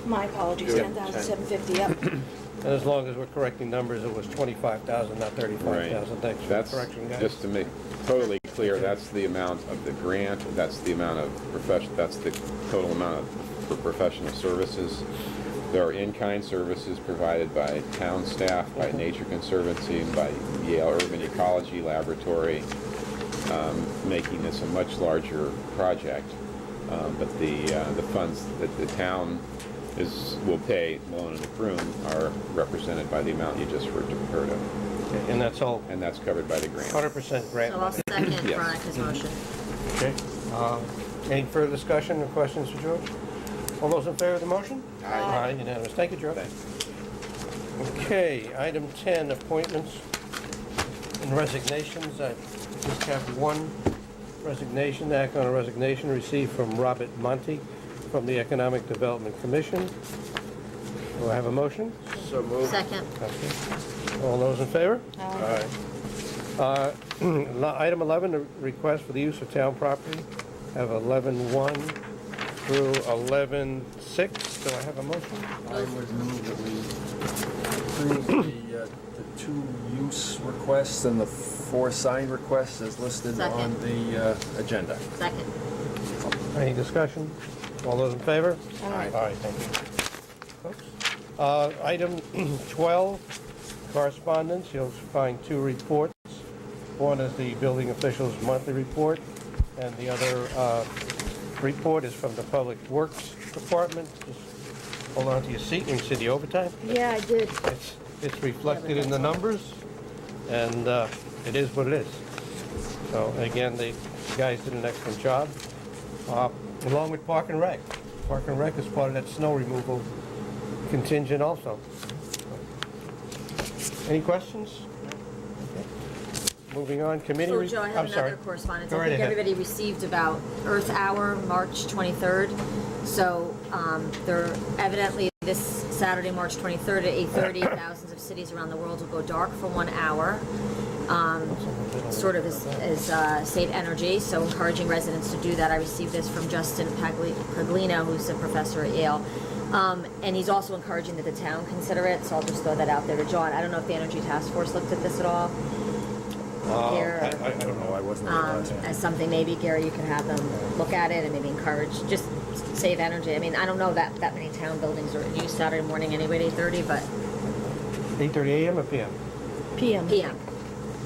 My apologies, Yeah. $10,750, yep. And as long as we're correcting numbers, it was $25,000, not $35,000. Thanks for the That's, correction, guys. just to make totally clear, that's the amount of the grant, that's the amount of that's the total amount for professional services. There are in-kind services provided by town staff, by Nature Conservancy, by Yale Urban Ecology Laboratory, making this a much larger project. But the funds that the town will pay Malone and McBroom are represented by the amount you just heard of. Okay, and that's all And that's covered by the grant. 100% grant So I'll money. second Yes. Veronica's motion. Okay. Any further discussion or questions for George? All those in favor of the motion? Aye, unanimous. Thank you, George. Okay, item 10, appointments and resignations. I just have one resignation, act on a resignation received from Robert Monty from the Economic Development Commission. Do I have a motion? So moved. Second. Okay. All those in favor? Aye. Item 11, a request for the use of town property. Have 11-1 through 11-6. Do I have a motion? I would move that we approve the 2 use requests and the 4 sign requests as listed Second. on the agenda. Second. Any discussion? All those in favor? Aye. Aye, thank you. Folks. Item 12, correspondence, you'll find two reports. One is the building official's monthly report, and the other report is from the Public Works Department. Just hold on to your seat, you can see the overtime. Yeah, I did. It's reflected in the numbers, and it is what it is. So again, the guys did an excellent job, along with Park and Rec. Park and Rec is part of that snow removal contingent also. Any questions? Okay. Moving on, committee. So Joe, I have I'm sorry. another correspondence. Go I right think ahead. everybody received about Earth Hour, March 23rd. So there evidently this Saturday, March 23rd at 8:30, thousands of cities around the world will go dark for 1 hour. Sort of as save energy, so encouraging residents to do that. I received this from Justin Paglino, who's a professor at Yale. And he's also encouraging that the town consider it, so I'll just throw that out there to John. I don't know if the Energy Task Force looked at this at all. I don't know, I wasn't there last time. As something, maybe, Gary, you could have them look at it and maybe encourage, just save energy. I mean, I don't know that many town buildings are used Saturday morning anyway at 8:30, but 8:30 a.m. or p.m.? PM. PM.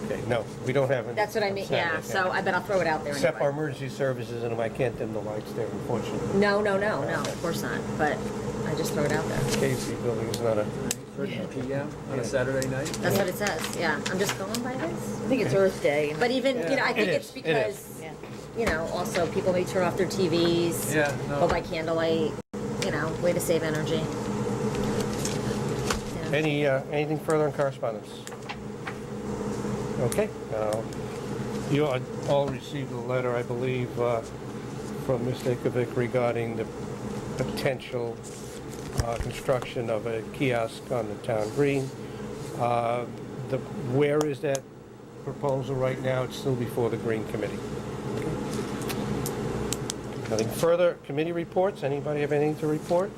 Okay, no, we don't have any. That's what I mean, yeah, so I bet I'll throw it out there Except our anyway. emergency services, and I can't dim the lights there, unfortunately. No, of course not, but I just throw it out there. Casey building is not a, 30 p.m. on a Saturday night? That's what it says, yeah. I'm just going by this. I think it's Earth Day. But even, you know, I think It it's is, it because, you know, also people may turn off their TVs, Yeah, no. go by candlelight, you know, way to save energy. Yeah. anything further on correspondence? Okay, you all received a letter, I believe, from Mr. Ikovic regarding the potential construction of a kiosk on the town green. Where is that proposal right now? It's still before the Green Committee. Nothing further. Committee reports? Anybody have anything to report?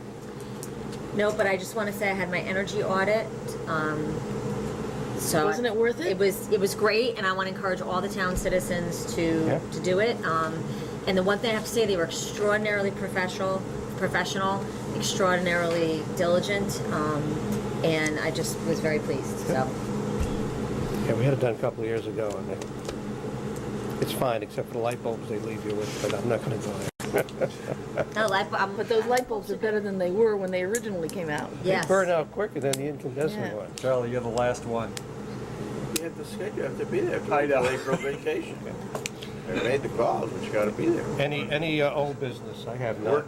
No, but I just want to say I had my energy audit. So Wasn't it worth it? It was great, and I want to encourage all the town citizens to do it. And the one thing I have to say, they were extraordinarily professional, extraordinarily diligent, and I just was very pleased. So Yeah, we had it done a couple of years ago, and it's fine, except for the light bulbs they leave you with, but I'm not going to go there. no, But those light bulbs are better than they were when they originally came out. yes. They burn out quicker than the incandescent Yeah. one. Charlie, you're the last one. You have to schedule, you have to be there I know. for April vacation. They made the calls, but you gotta be there. Any old business? I have none. Work.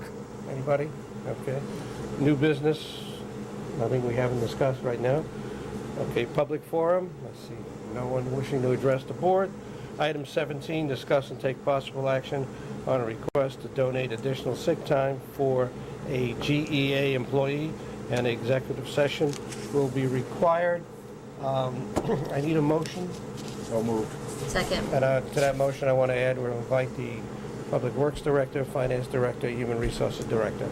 Anybody? Okay. New business? Nothing we haven't discussed right now. Okay, public forum. Let's see. No one wishing to address the board. Item 17, discuss and take possible action on a request to donate additional sick time for a GEA employee. An executive session will be required. I need a motion. So moved. Second. And to that motion, I want to add, we'll invite the Public Works Director, Finance Director, Human Resources Director.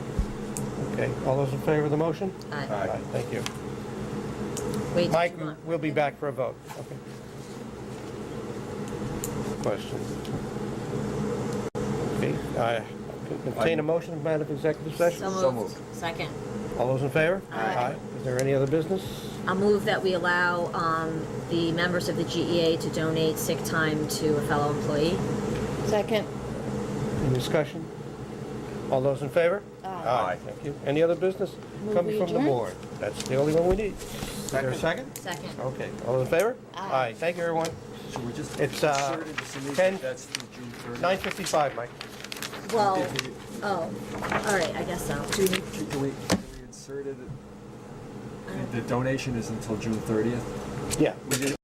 Okay, all those in favor of the motion? Aye. Thank you. Wait, did Mike, you want- we'll be back for a vote. Okay. Question. Okay, I entertain a motion to come out of executive session? So moved. Second. All those in favor? Aye. Is there any other business? I'll move that we allow the members of the GEA to donate sick time to a fellow employee. Second. Any discussion? All those in favor? Aye. Thank you. Any other business Move coming we from the adjourn? board? That's the only one we need. Is there a second? Second. Okay, all those in favor? Aye. Thank you, everyone. Should we just It's, insert it to see 10 if that's through June 30th? 9:55, Mike. Well, oh, all right, I guess so. Can we insert it? The donation is until June 30th? Yeah. We didn't